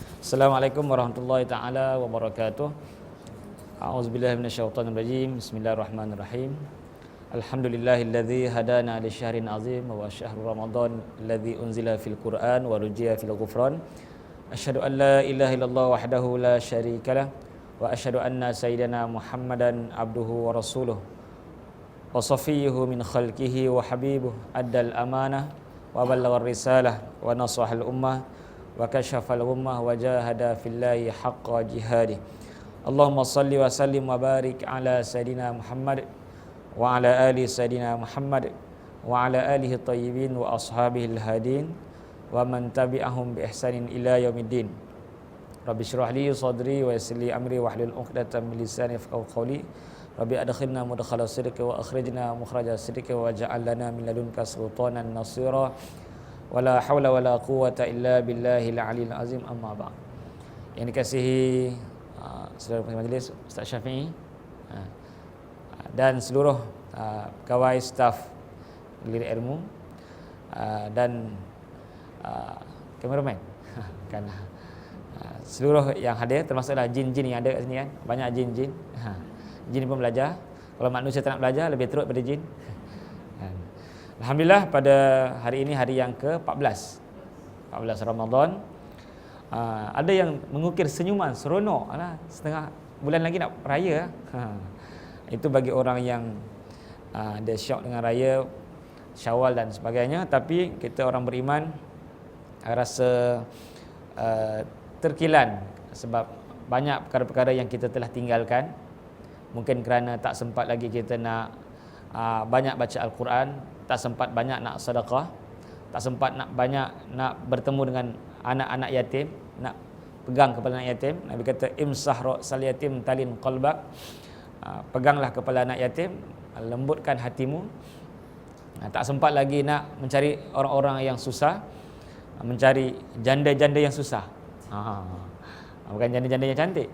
Assalamualaikum warahmatullahi taala wabarakatuh. A'udzubillahi minasyaitonirrajim. Bismillahirrahmanirrahim. Alhamdulillahilladzi hadana li syahrin azim wa syahrul ramadan alladzi unzila fil Qur'an wa rujiya fil ghufran. Asyhadu an la ilaha illallah wahdahu la syarikalah wa asyhadu anna sayyidana Muhammadan abduhu wa rasuluh wa safiyyuhu min khalqihi wa habibuh addal amanah wa ballaghar risalah wa nasahal ummah wa kashafal ghummah wa jahada fillahi haqqa jihadih. Allahumma salli wa sallim wa barik ala sayidina Muhammad wa ala ali sayidina Muhammad wa ala alihi tayyibin wa ashabihil hadin wa man tabi'ahum bi ihsanin ila yaumiddin. Rabbi shrah li sadri wa yassir li amri wahlul 'uqdatam min lisani yafqahu qawli. Rabbi adkhilna mudkhala sidqi wa akhrijna mukhraja sidqi wa ja'al lana min ladunka sultanan nasira. Wala haula wala quwwata illa billahil aliyil azim, amma ba'd. Yang dikasihi saudara penghormat majlis Ustaz Syafi'i dan seluruh pegawai staf Lirik Ilmu dan kameraman kan seluruh yang hadir, termasuklah jin-jin yang ada kat sini kan. Banyak jin-jin. Jin pun belajar. Kalau manusia tak nak belajar, lebih teruk daripada jin. Alhamdulillah, pada hari ini hari yang ke-14 Ramadan. Ada yang mengukir senyuman seronok, setengah bulan lagi nak raya. Itu bagi orang yang dia syok dengan raya Syawal dan sebagainya. Tapi kita orang beriman rasa terkilan sebab banyak perkara-perkara yang kita telah tinggalkan. Mungkin kerana tak sempat lagi kita nak banyak baca Al-Quran, tak sempat banyak nak sedekah, tak sempat nak banyak nak bertemu dengan anak-anak yatim, nak pegang kepala anak yatim. Nabi kata imsah ra'sal yatim talin qalbak. Peganglah kepala anak yatim, lembutkan hatimu. Tak sempat lagi nak mencari orang-orang yang susah, mencari janda-janda yang susah. Bukan janda-janda yang cantik.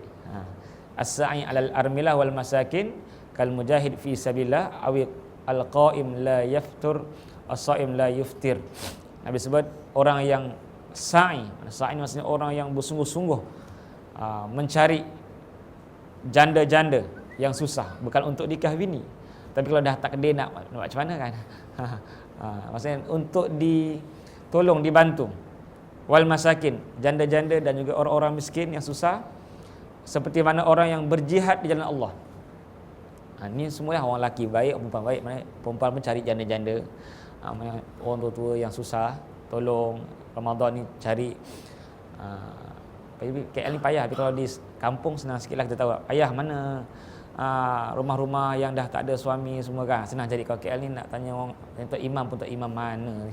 As-sa'i 'alal armilah wal masakin kal mujahid fi sabilillah awi al-qaim la yaftur as-saim la yuftir. Nabi sebut orang yang sa'i. Sa'i maksudnya orang yang bersungguh-sungguh mencari janda-janda yang susah, bukan untuk dikahwini. Tapi kalau dah takdir nak macam mana kan? Maksudnya untuk ditolong, dibantu. Wal masakin, janda-janda dan juga orang-orang miskin yang susah, seperti mana orang yang berjihad di jalan Allah. Ini semua orang lelaki baik, perempuan baik. Perempuan pun cari janda-janda, orang tua-tua yang susah, tolong. Ramadan ni cari. KL ni payah, tapi kalau di kampung senang sikit lah, kita tahu payah mana rumah-rumah yang dah tak ada suami semua kan. Senang cari. Kalau KL ni nak tanya orang untuk imam pun tak imam mana.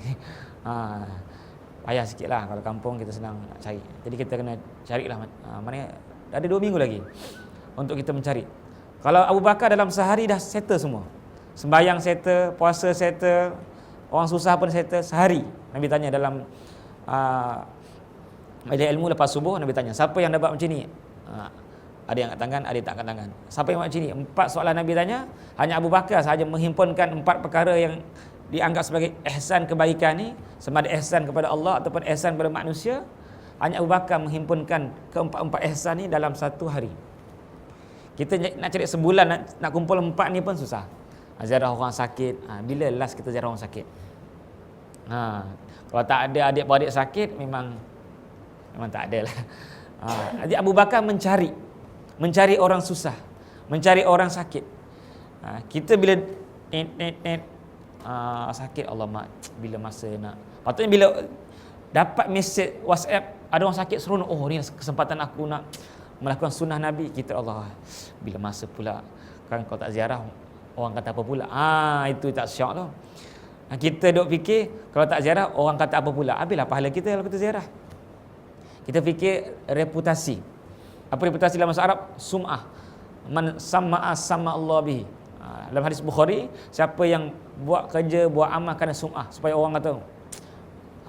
Payah sikit lah. Kalau kampung kita senang nak cari. Jadi kita kena carilah. Mana ada 2 minggu lagi untuk kita mencari. Kalau Abu Bakar dalam sehari dah settle semua. Sembayang settle, puasa settle, orang susah pun settle sehari. Nabi tanya dalam majlis ilmu lepas subuh, Nabi tanya, siapa yang dapat macam ni? Ada yang angkat tangan, ada yang tak angkat tangan. Siapa yang buat macam ni? 4 soalan Nabi tanya, hanya Abu Bakar sahaja menghimpunkan 4 perkara yang dianggap sebagai ihsan kebaikan ni, sama ada ihsan kepada Allah ataupun ihsan kepada manusia. Hanya Abu Bakar menghimpunkan keempat-empat ihsan ni dalam 1 hari. Kita nak cari sebulan nak kumpul 4 ni pun susah. Ziarah orang sakit, bila last kita ziarah orang sakit? Kalau tak ada adik-beradik sakit, memang tak ada lah. Jadi Abu Bakar mencari orang susah, mencari orang sakit. Kita bila sakit, Allah mak, bila masa nak. Patutnya bila dapat mesej WhatsApp ada orang sakit seronok, oh ni kesempatan aku nak melakukan sunnah Nabi. Kita Allah, bila masa pula kan kau tak ziarah, orang kata apa pula. Itu tak syok tu. Kita duk fikir kalau tak ziarah orang kata apa pula. Habislah pahala kita kalau kita ziarah. Kita fikir reputasi. Apa reputasi dalam bahasa Arab? Sum'ah. Man sama'a sama Allah bihi. Dalam hadis Bukhari, siapa yang buat kerja, buat amal kerana sum'ah, supaya orang kata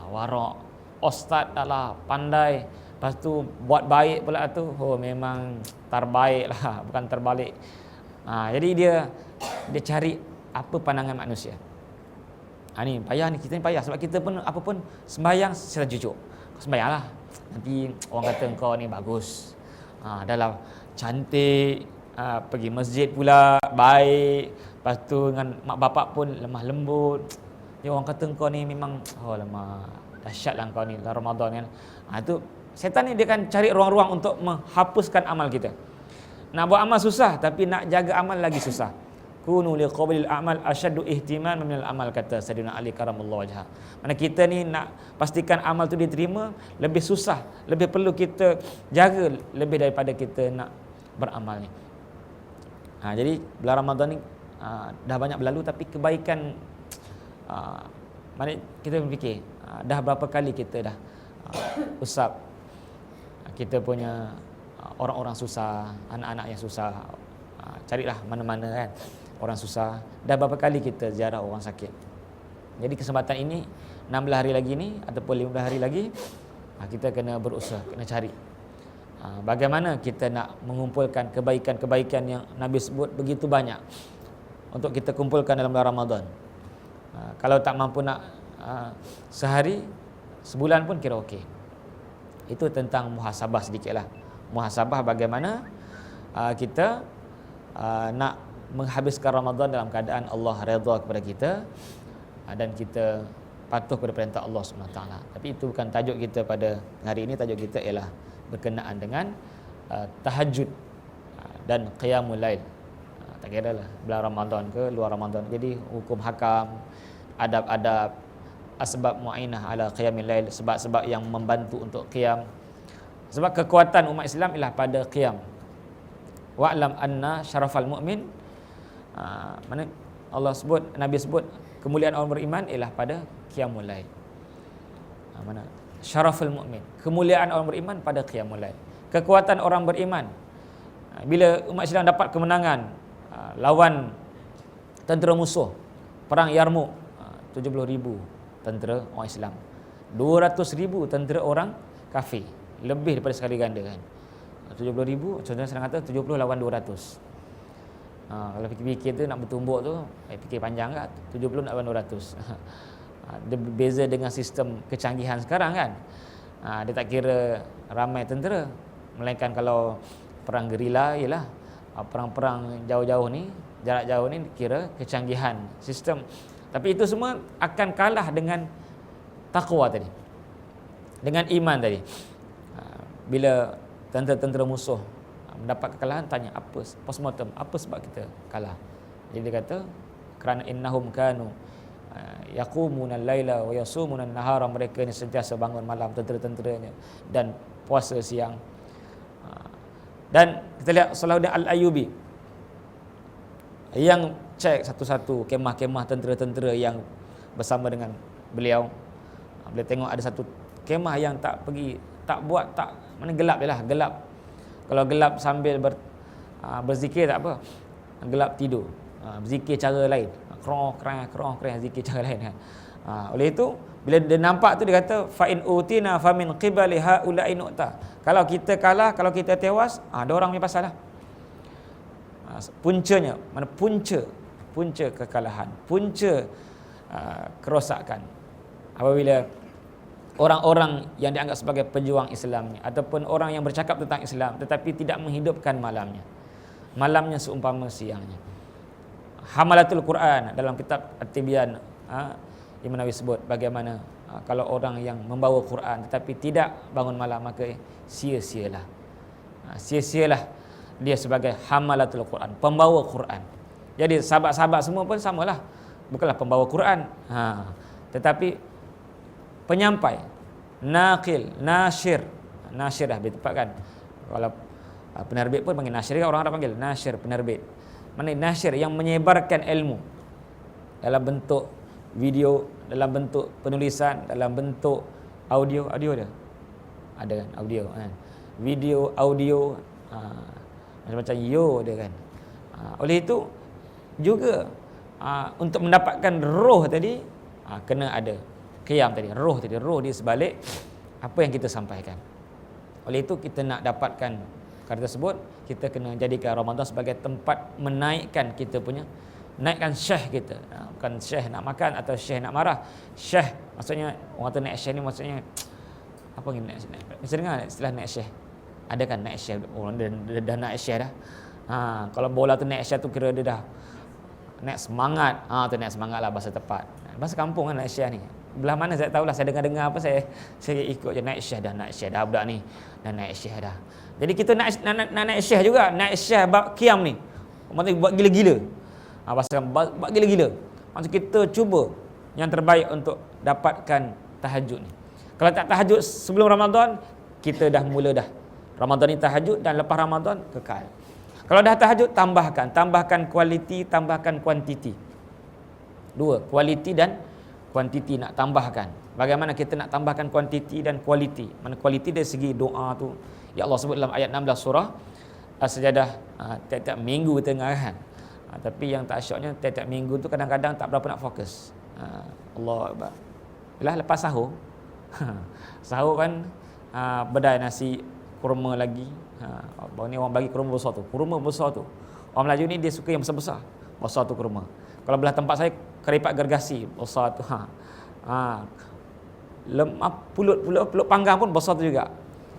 warak, ustaz adalah pandai, lepas tu buat baik pula tu, memang terbaik lah, bukan terbalik. Jadi dia cari apa pandangan manusia. Ni payah ni, kita ni payah sebab kita pun apa pun sembahyang secara jujur. Sembahyanglah. nanti orang kata kau ni bagus, dah cantik, pergi masjid pula baik, lepas tu dengan mak bapak pun lemah lembut. Dia orang kata kau ni memang lama dahsyatlah kau ni dalam Ramadan kan. Itu setan ni dia akan cari ruang-ruang untuk menghapuskan amal kita. Nak buat amal susah, tapi nak jaga amal lagi susah. Kunu liqablil a'mal asyaddu ihtiman minal amal, kata Sayyidina Ali karamallahu wajhah. Mana kita ni nak pastikan amal tu diterima lebih susah, lebih perlu kita jaga lebih daripada kita nak beramal ni. Jadi bulan Ramadan ni dah banyak berlalu, tapi kebaikan mana kita berfikir dah berapa kali kita dah usap kita punya orang-orang susah, anak-anak yang susah. Carilah mana-mana kan orang susah. Dah berapa kali kita ziarah orang sakit. Jadi kesempatan ini 16 hari lagi ni ataupun 15 hari lagi, kita kena berusaha, kena cari bagaimana kita nak mengumpulkan kebaikan-kebaikan yang Nabi sebut begitu banyak untuk kita kumpulkan dalam bulan Ramadan. Kalau tak mampu nak sehari, sebulan pun kira okey. Itu tentang muhasabah sedikitlah. Muhasabah bagaimana kita nak menghabiskan Ramadan dalam keadaan Allah redha kepada kita dan kita patuh kepada perintah Allah SWT. Tapi itu bukan tajuk kita pada hari ini. Tajuk kita ialah berkenaan dengan tahajud dan qiyamul lail. Tak kira lah bulan Ramadan ke luar Ramadan. Jadi hukum hakam, adab-adab, asbab mu'inah ala qiyamul lail, sebab-sebab yang membantu untuk qiyam. Sebab kekuatan umat Islam ialah pada qiyam. Wa'lam anna syarafal mu'min, mana Allah sebut, Nabi sebut kemuliaan orang beriman ialah pada qiyamul lail. Mana syaraful mukmin, kemuliaan orang beriman pada qiyamul lail. Kekuatan orang beriman bila umat Islam dapat kemenangan lawan tentera musuh, perang Yarmouk, 70,000 tentera orang Islam, 200,000 tentera orang kafir, lebih daripada sekali ganda kan. 70,000, contohnya senang kata 70 lawan 200. Kalau fikir-fikir tu nak bertumbuk tu, fikir panjang kan, 70 nak lawan 200. Dia berbeza dengan sistem kecanggihan sekarang kan. Dia tak kira ramai tentera, melainkan kalau perang gerila ialah perang-perang jauh-jauh ni, jarak jauh ni kira kecanggihan sistem. Tapi itu semua akan kalah dengan takwa tadi, dengan iman tadi. Bila tentera-tentera musuh mendapat kekalahan, tanya apa postmortem, apa sebab kita kalah. Jadi dia kata kerana innahum kanu yaqumuna al-laila wa yasumuna an-nahara, mereka ni sentiasa bangun malam tentera-tenteranya dan puasa siang. Dan kita lihat Salahuddin Al-Ayyubi yang cek satu-satu kemah-kemah tentera-tentera yang bersama dengan beliau. Beliau tengok ada satu kemah yang tak pergi, tak buat, tak, mana gelap je lah, gelap. Kalau gelap sambil berzikir tak apa, gelap tidur, berzikir cara lain, krong krang zikir cara lain kan. Oleh itu bila dia nampak tu, dia kata fa in utina fa min qibali haula'i nu'ta. Kalau kita kalah, kalau kita tewas, ada orang punya pasal lah. Puncanya, mana punca kekalahan, punca kerosakan apabila orang-orang yang dianggap sebagai pejuang Islam ni, ataupun orang yang bercakap tentang Islam tetapi tidak menghidupkan malamnya seumpama siangnya. Hamalatul Quran dalam kitab At-Tibyan, Imam Nawawi sebut bagaimana kalau orang yang membawa Quran tetapi tidak bangun malam, maka sia-sialah dia sebagai hamalatul Quran, pembawa Quran. Jadi sahabat-sahabat semua pun samalah, bukanlah pembawa Quran, tetapi penyampai, naqil, nasyir dah tepat kan. Kalau penerbit pun panggil nasyir, orang Arab panggil nasyir, penerbit. Mana nasyir yang menyebarkan ilmu dalam bentuk video, dalam bentuk penulisan, dalam bentuk audio dia ada kan, audio kan, video, audio, macam-macam yo dia kan. Oleh itu juga untuk mendapatkan roh tadi, kena ada qiyam tadi, roh di sebalik apa yang kita sampaikan. Oleh itu kita nak dapatkan perkara tersebut, kita kena jadikan Ramadan sebagai tempat menaikkan kita punya, naikkan syekh kita. Bukan syekh nak makan atau syekh nak marah. Syekh maksudnya, orang kata naik syekh ni maksudnya Apa ni naik? Mesti dengar istilah naik syekh. Ada kan naik syekh? Orang dah naik syekh dah. Kalau bola tu naik syekh tu kira dia dah naik semangat. Tu naik semangat lah bahasa tepat. Bahasa kampung kan naik syekh ni. Belah mana saya tahulah, saya dengar apa saya ikut je. Naik syekh dah budak ni. Dah naik syekh dah. Jadi kita nak naik syekh juga. Naik syekh bab qiyam ni. Maksudnya buat gila-gila. Bahasa buat gila-gila. Maksud kita cuba yang terbaik untuk dapatkan tahajud ni. Kalau tak tahajud sebelum Ramadan, kita dah mula dah. Ramadan ni tahajud dan lepas Ramadan kekal. Kalau dah tahajud, tambahkan kualiti, tambahkan kuantiti. Dua, kualiti dan kuantiti nak tambahkan. Bagaimana kita nak tambahkan kuantiti dan kualiti? Mana kualiti dari segi doa tu, ya Allah sebut dalam ayat 16 surah As-Sajadah, tiap-tiap minggu kita dengarkan. Tapi yang tak asyiknya tiap-tiap minggu tu kadang-kadang tak berapa nak fokus. Allah Akbar. Yalah lepas sahur. Sahur kan bedai nasi kurma lagi. Baru ni orang bagi kurma besar tu. Kurma besar tu. Orang Melayu ni dia suka yang besar-besar. Besar tu kurma. Kalau belah tempat saya keripat gergasi besar tu. Pulut panggang pun besar tu juga.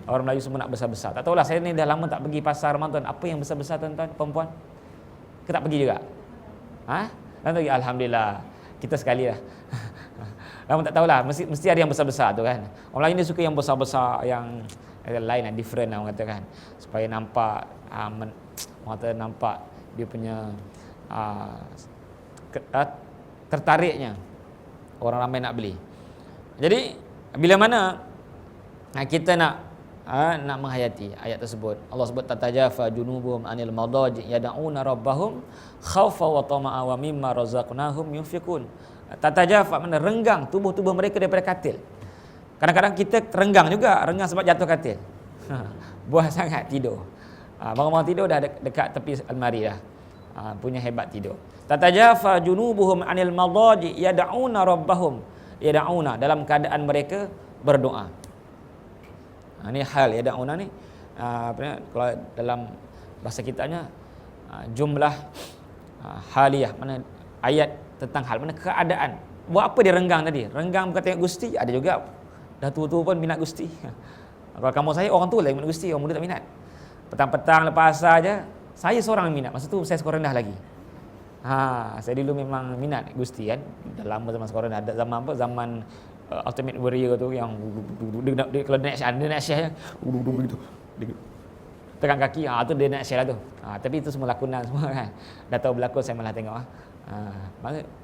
Orang Melayu semua nak besar-besar. Tak tahulah, saya ni dah lama tak pergi pasar Ramadan. Apa yang besar-besar tuan-tuan, perempuan? Kita tak pergi juga? Tuan-tuan, alhamdulillah. Kita sekali lah. Lama tak tahulah, mesti ada yang besar-besar tu kan. Orang lain dia suka yang besar-besar, yang lain lah, different lah orang kata kan. Supaya nampak, orang kata nampak dia punya tertariknya. Orang ramai nak beli. Jadi, bila mana kita nak menghayati ayat tersebut, Allah sebut tatajafa junubuhum anil madaji yad'una rabbahum khaufa wa tama'a wa mimma razaqnahum yunfiqun. Tatajafa mana renggang tubuh-tubuh mereka daripada katil. Kadang-kadang kita renggang sebab jatuh katil. Buah sangat tidur. Bangun-bangun tidur dah dekat tepi almari dah. Punya hebat tidur. Tatajafa junubuhum anil madaji yad'una rabbahum. Yad'una dalam keadaan mereka berdoa. Ini hal yad'una ni kalau dalam bahasa kitanya jumlah haliyah, mana ayat tentang hal, mana keadaan. Buat apa dia renggang tadi? Renggang bukan tengok Gusti, ada juga dah tua-tua pun minat Gusti. Kalau kamu saya orang tua lah minat Gusti, orang muda tak minat. Petang-petang lepas asar je, saya seorang yang minat. Masa tu saya sekolah rendah lagi. Saya dulu memang minat Gusti kan. Dah lama zaman sekolah rendah, ada zaman apa? Zaman Ultimate Warrior tu yang kalau dia naik syekh begitu. Tekan kaki, tu dia naik syekh lah tu. Tapi itu semua lakonan semua kan. Dah tahu berlakon saya malah tengok.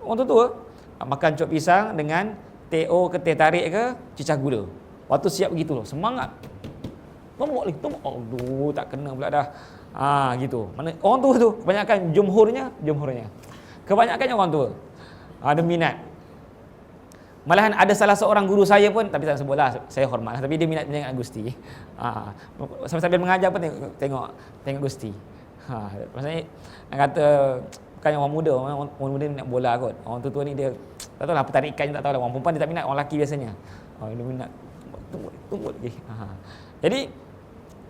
Orang tua makan cop pisang dengan teh ke teh tarik ke cicah gula. Waktu siap begitu loh, semangat. Tumbuk lagi, aduh tak kena pula dah. Gitu. Mana orang tua tu kebanyakan jumhurnya. Kebanyakannya orang tua. Ada minat. Malahan ada salah seorang guru saya pun, tapi tak sebutlah, saya hormat, tapi dia minat Gusti. Sambil mengajar pun tengok Gusti. Maksudnya kata bukannya orang muda minat bola kot. Orang tua ni dia tak tahulah apa tarikannya, tak tahulah. Orang perempuan dia tak minat, orang lelaki biasanya. Dia minat tunggu lagi. Jadi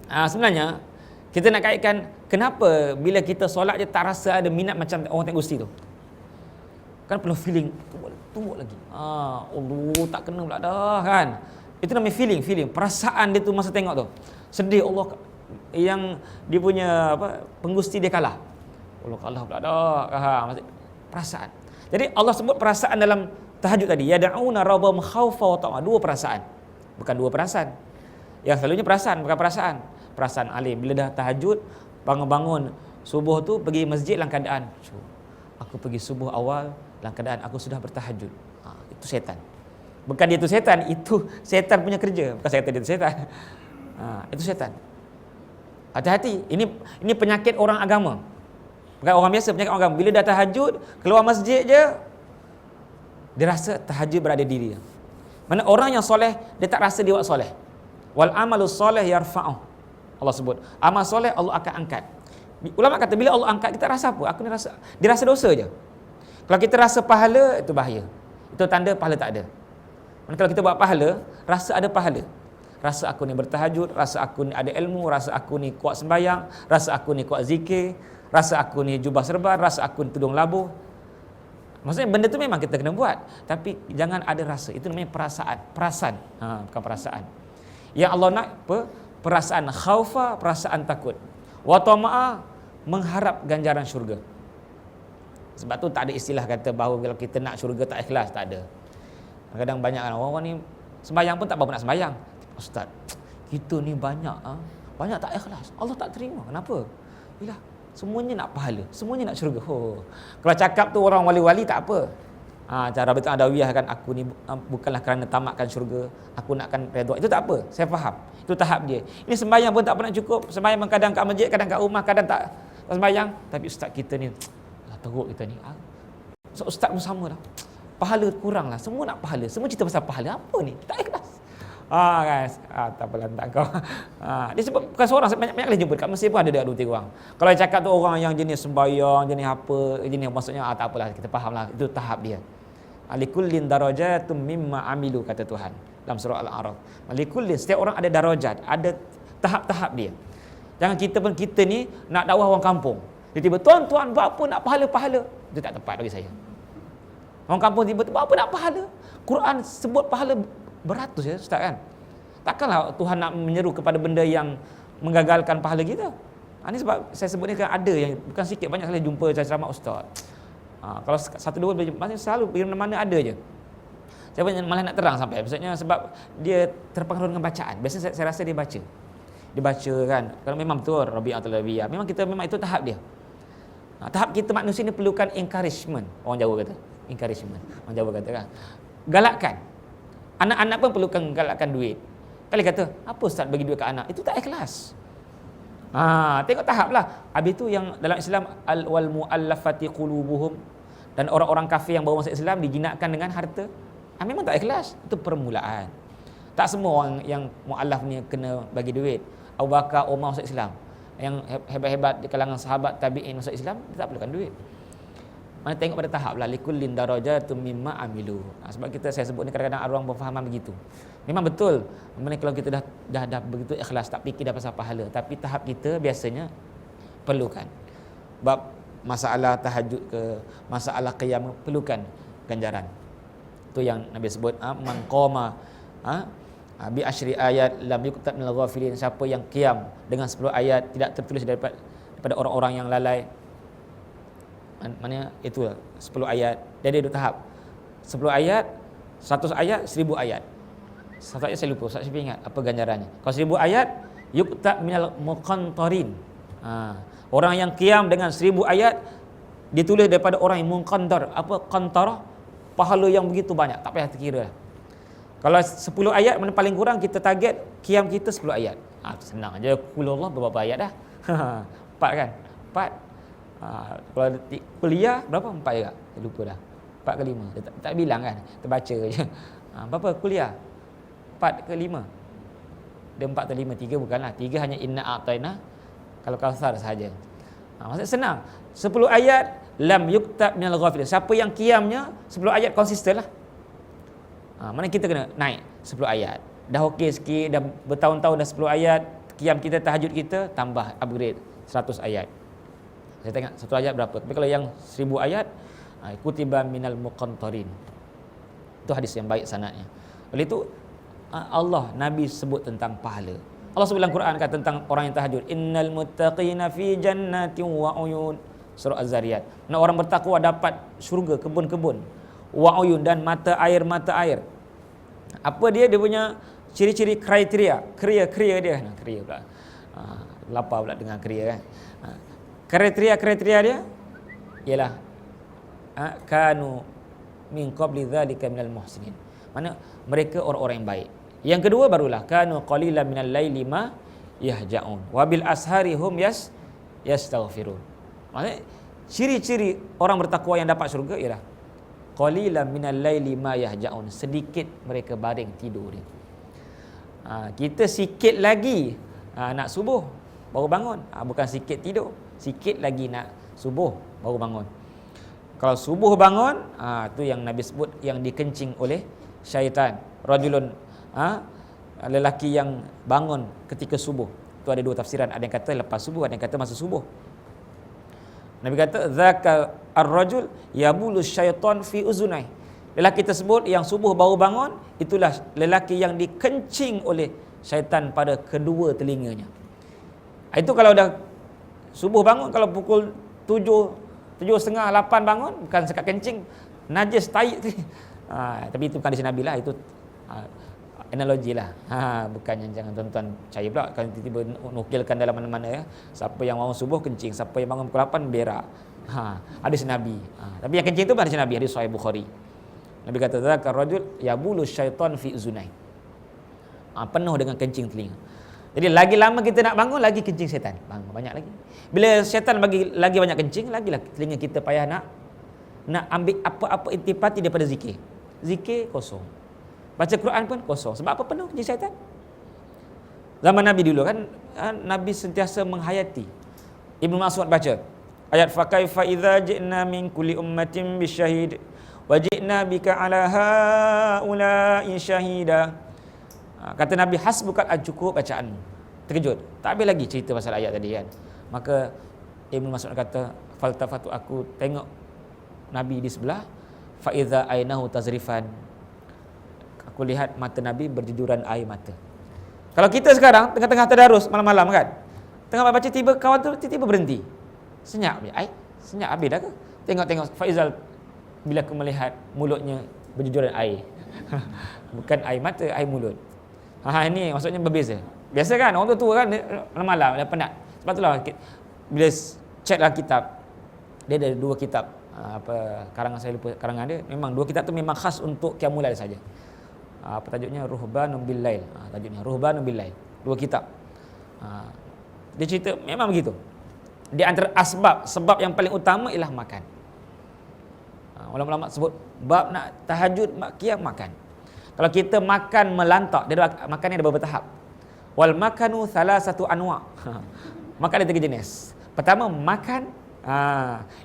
sebenarnya kita nak kaitkan kenapa bila kita solat je tak rasa ada minat macam orang tengok Gusti tu. Kan perlu feeling, tunggu lagi. Allah tak kena pula dah kan. Itu namanya feeling, perasaan dia tu masa tengok tu. Sedih Allah yang dia punya penggusti dia kalah. Allah kalah pula dah. Perasaan. Jadi Allah sebut perasaan dalam tahajud tadi, yad'una rabbahum khaufa wa tama'. Dua perasaan. Bukan dua perasaan. Yang selalunya perasaan, bukan perasaan. Perasaan alim bila dah tahajud, bangun-bangun subuh tu pergi masjid dalam keadaan aku pergi subuh awal dalam keadaan aku sudah bertahajud. Itu setan. Bukan dia tu setan, itu setan punya kerja. Bukan saya kata dia tu setan. Itu setan. Hati-hati. Ini penyakit orang agama. Bukan orang biasa, penyakit orang agama. Bila dah tahajud, keluar masjid je, dia rasa tahajud berada diri dia. Mana orang yang soleh, dia tak rasa dia buat soleh. Wal amalus soleh yarfa'uh. Allah sebut. Amal soleh Allah akan angkat. Ulama kata bila Allah angkat, kita rasa apa? Dia rasa dosa je. Kalau kita rasa pahala, itu bahaya. Itu tanda pahala tak ada. Dan kalau kita buat pahala, rasa ada pahala. Rasa aku ni bertahajud, rasa aku ni ada ilmu, rasa aku ni kuat sembahyang, rasa aku ni kuat zikir, rasa aku ni jubah serban, rasa aku ni tudung labuh. Maksudnya benda tu memang kita kena buat, tapi jangan ada rasa. Itu namanya perasaan. Bukan perasaan. Yang Allah nak apa? Perasaan khaufa, perasaan takut. Wa tama'a, mengharap ganjaran syurga. Sebab tu tak ada istilah kata bahawa kalau kita nak syurga tak ikhlas, tak ada. Kadang-kadang banyak orang ni sembahyang pun tak berapa nak sembahyang. Ustaz, kita ni banyak tak ikhlas. Allah tak terima. Kenapa? Yalah, semuanya nak pahala, semuanya nak syurga. Kalau cakap tu orang wali-wali tak apa. Cara betul adawiyah kan, aku ni bukanlah kerana tamatkan syurga, aku nakkan redha. Itu tak apa, saya faham. Itu tahap dia. Ini sembahyang pun tak pernah cukup. Sembahyang kadang kat masjid, kadang kat rumah, kadang tak sembahyang. Tapi ustaz kita ni teruk kita ni. So, ustaz pun sama lah. Pahala kurang lah. Semua nak pahala. Semua cerita pasal pahala. Apa ni? Tak ikhlas. Guys. Tak apalah tak kau. Dia sebab bukan seorang. Banyak kali jumpa. Kat Mesir pun ada 2-3 orang. Kalau dia cakap tu orang yang jenis sembahyang, jenis apa, jenis maksudnya tak apalah. Kita faham lah. Itu tahap dia. Likullin darajatum mimma amilu, kata Tuhan dalam surah Al-A'raf. Likullin, setiap orang ada darajat, ada tahap-tahap dia. Jangan kita ni nak dakwah orang kampung. Tiba-tiba, tuan-tuan buat apa nak pahala-pahala. Itu tak tepat bagi saya. Orang kampung tiba-tiba buat apa nak pahala. Quran sebut pahala beratus ya Ustaz kan. Takkanlah Tuhan nak menyeru kepada benda yang menggagalkan pahala kita. Ini sebab saya sebut ni kan ada yang bukan sikit, banyak kali jumpa ceramah Ustaz. Kalau satu dua maksudnya selalu pergi mana-mana ada je. Saya malah nak terang sampai. Maksudnya sebab dia terpengaruh dengan bacaan. Biasanya saya rasa dia baca. Dia baca kan. Kalau memang betul Rabi'atul Adawiyah. Memang itu tahap dia. Tahap kita manusia ni perlukan encouragement. Orang Jawa kata. Encouragement. Orang Jawa kata kan. Galakkan. Anak-anak pun perlukan galakkan duit. Kali kata, apa Ustaz bagi duit ke anak? Itu tak ikhlas. Tengok tahap lah. Habis tu yang dalam Islam wal mu'allafati qulubuhum, dan orang-orang kafir yang baru masuk Islam dijinakkan dengan harta. Memang tak ikhlas. Itu permulaan. Tak semua orang yang mu'allaf ni kena bagi duit. Abu Bakar, Umar masuk Islam. Yang hebat-hebat di kalangan sahabat tabi'in masuk Islam, dia tak perlukan duit. Mana tengok pada tahap lah. Likullin darajatum mimma amilu. Sebab saya sebut ni kadang-kadang orang berfahaman begitu. Memang betul. Mana kalau kita dah begitu ikhlas, tak fikir dah pasal pahala. Tapi tahap kita biasanya perlukan. Bab masalah tahajud ke, masalah qiyam, perlukan ganjaran. Itu yang Nabi sebut, man qama bi asyri ayat lam yuktab minal ghafilin. Siapa yang qiyam dengan 10 ayat tidak tertulis daripada orang-orang yang lalai. Maknanya itu 10 ayat. Dia ada 2 tahap. 10 ayat, 100 ayat, 1000 ayat. 1 ayat saya lupa, saya ingat apa ganjarannya. Kalau 1000 ayat, yuktab minal muqantarin. Orang yang qiyam dengan 1000 ayat ditulis daripada orang yang muqantar. Apa qantarah? Pahala yang begitu banyak, tak payah terkira. Kalau 10 ayat, mana paling kurang kita target qiyam kita 10 ayat. Senang aja, kulullah berapa ayat dah? 4 kan? 4. Kalau kuliah berapa? 4 juga. Saya lupa dah. 4 ke 5. Dia tak bilang kan. Terbaca je. Berapa kuliah? 4 ke 5? Dia 4 atau 5. 3 bukanlah. 3 hanya inna a'taina. Kalau Kautsar sahaja. Maksudnya senang. 10 ayat lam yuktab minal ghafilin. Siapa yang qiyamnya 10 ayat konsisten lah. Mana kita kena naik 10 ayat. Dah okey sikit, dah bertahun-tahun dah 10 ayat. Qiyam kita, tahajud kita, tambah upgrade 100 ayat. Saya tengok 1 ayat berapa. Tapi kalau yang 1000 ayat, kutiba minal muqantarin. Itu hadis yang baik sanadnya. Oleh itu Allah, Nabi sebut tentang pahala. Allah sebut dalam Quran kata tentang orang yang tahajud, innal muttaqina fi jannatin wa uyun. Surah Az-Zariyat. Orang bertakwa dapat syurga, kebun-kebun. Wa uyun, dan mata air. Apa dia punya ciri-ciri kriteria, kriya dia. Kriya pula. Lapar pula dengan kriya kan. Kriteria dia ialah kanu min qabli dzalika minal muhsinin. Mana mereka orang-orang yang baik. Yang kedua barulah kanu qalilan minal laili ma yahja'un wa bil ashari hum yastaghfirun. Maksudnya ciri-ciri orang bertakwa yang dapat syurga ialah qalilan minal laili ma yahja'un. Sedikit mereka baring tidur dia. Kita sikit lagi nak subuh baru bangun. Bukan sikit tidur. Sikit lagi nak subuh baru bangun. Kalau subuh bangun, tu yang Nabi sebut yang dikencing oleh syaitan. Rajulun, lelaki yang bangun ketika subuh. Tu ada 2 tafsiran. Ada yang kata lepas subuh, ada yang kata masa subuh. Nabi kata zaka ar-rajul yabulu syaitan fi uzunai. Lelaki tersebut yang subuh baru bangun, itulah lelaki yang dikencing oleh syaitan pada kedua telinganya. Itu kalau dah subuh bangun, kalau pukul 7:30, 8 bangun, bukan sekat kencing, najis taik tu. Tapi itu bukan hadis Nabi lah, itu analogi lah. Bukan yang jangan tuan-tuan percaya pula kalau tiba-tiba nukilkan dalam mana-mana ya. Siapa yang bangun subuh kencing, siapa yang bangun pukul 8 berak. Hadis Nabi. Tapi yang kencing itu hadis Nabi, hadis Sahih Bukhari. Nabi kata zakar rajul yabulu syaitan fi uzunai. Penuh dengan kencing telinga. Jadi lagi lama kita nak bangun, lagi kencing syaitan. Banyak lagi. Bila syaitan bagi lagi banyak kencing, lagilah telinga kita payah nak ambil apa-apa intipati daripada zikir. Zikir kosong. Baca Quran pun kosong. Sebab apa? Penuh kencing syaitan. Zaman Nabi dulu kan, Nabi sentiasa menghayati. Ibnu Mas'ud baca ayat fa kaifa idza ji'na min kulli ummatin bisyahid wa ji'na bika ala haula'i syahida. Kata Nabi, hasbukat cukup bacaanmu. Terkejut. Tak habis lagi cerita pasal ayat tadi kan. Maka Ibnu Mas'ud kata, faltafatu, aku tengok Nabi di sebelah, fa idza ainahu tazrifan. Aku lihat mata Nabi berjujuran air mata. Kalau kita sekarang tengah-tengah tadarus malam-malam kan, tengah baca tiba kawan tu tiba-tiba berhenti. Senyap dia. Senyap habis dah ke? Tengok Faizal bila aku melihat mulutnya berjujuran air. Bukan air mata, air mulut. Ini maksudnya berbeza. Biasa kan orang tua kan malam-malam dah penat. Sebab itulah bila checklah kitab, dia ada 2 kitab karangan, saya lupa karangan dia. Memang 2 kitab tu memang khas untuk qiyamul lail saja. Apa tajuknya? Ruhbanun bil lail. Tajuknya Ruhbanun bil lail. 2 kitab. Dia cerita memang begitu. Di antara sebab yang paling utama ialah makan. Ulama-ulama sebut bab nak tahajud, qiyam, makan. Kalau kita makan melantak, dia makan ni ada beberapa tahap. Wal makanu salasatu anwa. Makan ada 3 jenis. Pertama makan,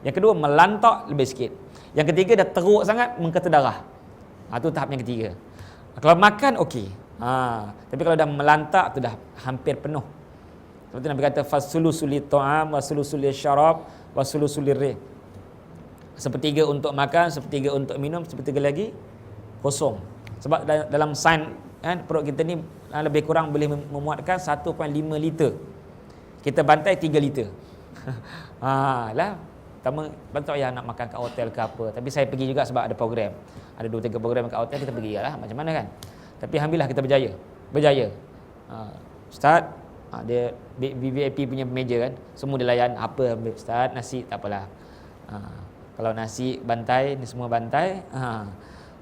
yang kedua melantak lebih sikit. Yang ketiga dah teruk sangat mengkata darah. Itu tahap yang ketiga. Kalau makan okey. Tapi kalau dah melantak tu dah hampir penuh. Seperti Nabi kata fasulusul ta'am wa sulusul syarab wa sulusul rih. Sepertiga untuk makan, sepertiga untuk minum, sepertiga lagi kosong. Sebab dalam sains kan, perut kita ni lebih kurang boleh memuatkan 1.5 liter. Kita bantai 3 liter. Lah, pertama betul ya nak makan kat hotel ke apa. Tapi saya pergi juga sebab ada program. Ada 2-3 program kat hotel, kita pergi lah macam mana kan. Tapi alhamdulillah kita berjaya. Ustaz, dia VIP punya meja kan, semua dia layan. Apa Ustaz, nasi tak apalah. Kalau nasi bantai, ni semua bantai.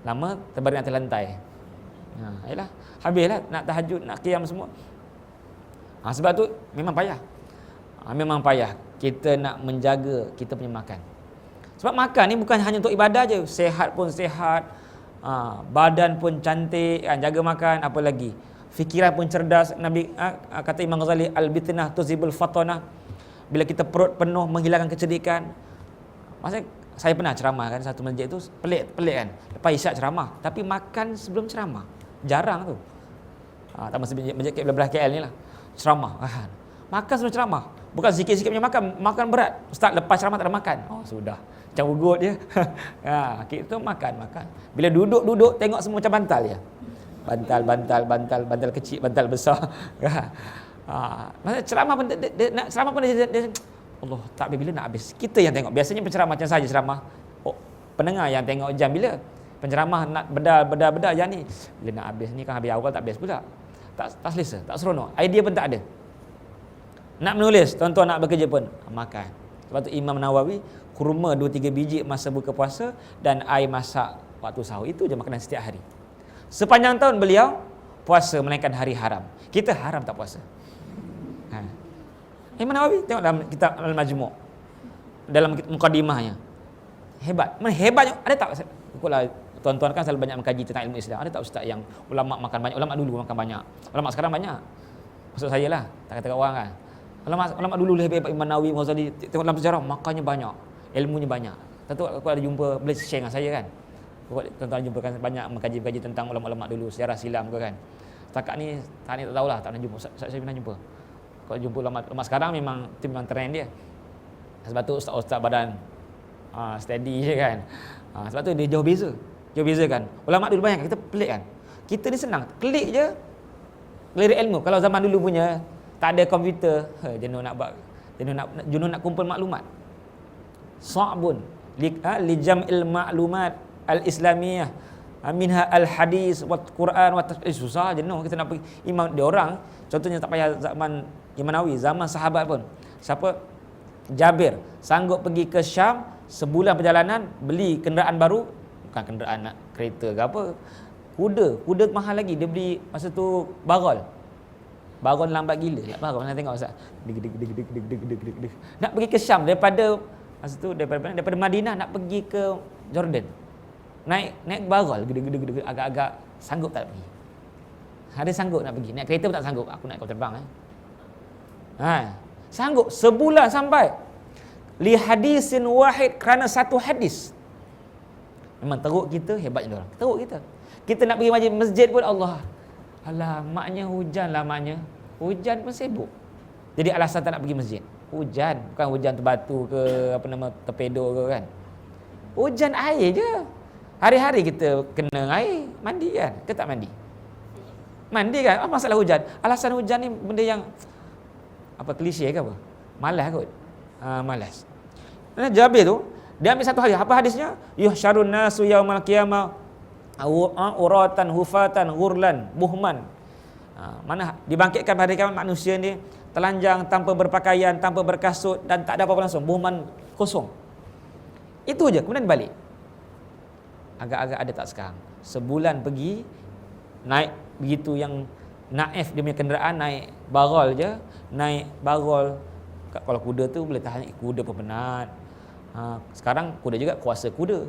Lama terbaring atas lantai. Yalah, habislah nak tahajud, nak qiyam semua. Sebab tu memang payah. Memang payah kita nak menjaga kita punya makan. Sebab makan ni bukan hanya untuk ibadah je. Sehat pun sehat, badan pun cantik, jaga makan, apa lagi? Fikiran pun cerdas. Nabi kata Imam Ghazali, al-bitnah tuzibul fatanah. Bila kita perut penuh menghilangkan kecerdikan. Maksudnya saya pernah ceramah kan, satu masjid tu pelik kan. Lepas isyak ceramah, tapi makan sebelum ceramah. Jarang tu. Tak mesti masjid belah KL ni lah. Ceramah. Makan sebelum ceramah. Bukan sikit-sikit punya makan berat. Ustaz lepas ceramah tak ada makan. Sudah. Macam ugut dia. Kita makan. Bila duduk tengok semua macam bantal je. Bantal kecil, bantal besar. Maksudnya ceramah pun dia Allah, tak bila nak habis. Kita yang tengok. Biasanya penceramah macam saja ceramah. Pendengar yang tengok jam bila. Penceramah nak beda yang ni. Bila nak habis ni kan, habis awal tak habis pula. Tak selesa, tak seronok. Idea pun tak ada. Nak menulis, tuan-tuan nak bekerja pun makan. Sebab tu Imam Nawawi kurma 2-3 biji masa buka puasa dan air masak waktu sahur. Itu je makanan setiap hari. Sepanjang tahun beliau puasa melainkan hari haram. Kita haram tak puasa. Imam Nawawi tengok dalam kitab Al-Majmu', dalam mukadimahnya. Hebat. Hebatnya. Ada tak? Tuan-tuan kan selalu banyak mengkaji tentang ilmu Islam. Ada tak ustaz yang ulama makan banyak? Ulama dulu makan banyak. Ulama sekarang banyak. Maksud saya lah, tak kata orang kan. Ulama dulu lebih hebat. Imam Nawawi, Ghazali, tengok dalam sejarah makannya banyak, ilmunya banyak. Tentu aku ada jumpa, boleh share dengan saya kan. Tuan-tuan jumpa kan banyak mengkaji tentang ulama-ulama dulu, sejarah silam ke kan. Setakat ni tak tahulah, tak pernah jumpa. Saya pernah jumpa. Kalau jumpa ulama sekarang memang trend dia. Sebab tu ustaz badan steady je kan. Sebab tu dia jauh beza kan. Ulama dulu banyak, kita pelik kan. Kita ni senang, klik je Lirik ilmu. Kalau zaman dulu punya tak ada komputer, jenuh nak kumpul maklumat. Sa'bun li jam'il maklumat al-islamiyah minha al-hadis wa Quran wa susah jenuh kita nak pergi imam dia orang. Contohnya tak payah zaman Imam Nawawi, zaman sahabat pun. Siapa? Jabir sanggup pergi ke Syam sebulan perjalanan, beli kenderaan baru, bukan kenderaan nak kereta ke apa, kuda mahal lagi, dia beli masa tu barol lambat gila, barol nak tengok Ustaz, nak pergi ke Syam daripada masa tu daripada Madinah nak pergi ke Jordan, naik barol gede agak-agak sanggup tak pergi. Ada sanggup nak pergi, naik kereta pun tak sanggup, aku nak kapal terbang sanggup sebulan sampai li hadisin wahid, kerana satu hadis. Memang teruk kita, hebatnya orang. Teruk kita. Kita nak pergi masjid pun Allah. Alah, maknya hujan lah maknya. Hujan pun sibuk. Jadi alasan tak nak pergi masjid. Hujan, bukan hujan terbatu ke terpedo ke kan. Hujan air je. Hari-hari kita kena air, mandi kan? Ke tak mandi? Mandi kan? Apa masalah hujan? Alasan hujan ni benda yang klise ke apa? Malas kot. Malas. Jabir tu dia ambil satu hadis. Apa hadisnya? Yuhsyarun nasu yaumal qiyamah uratan hufatan ghurlan buhman. Mana dibangkitkan pada hari kiamat manusia ni telanjang, tanpa berpakaian, tanpa berkasut dan tak ada apa-apa langsung, buhman, kosong. Itu je, kemudian balik. Agak-agak ada tak sekarang. Sebulan pergi naik begitu yang naif dia punya kenderaan, naik barol je, naik barol. Kalau kuda tu boleh tahan, kuda pun penat. Sekarang kuda juga kuasa kuda.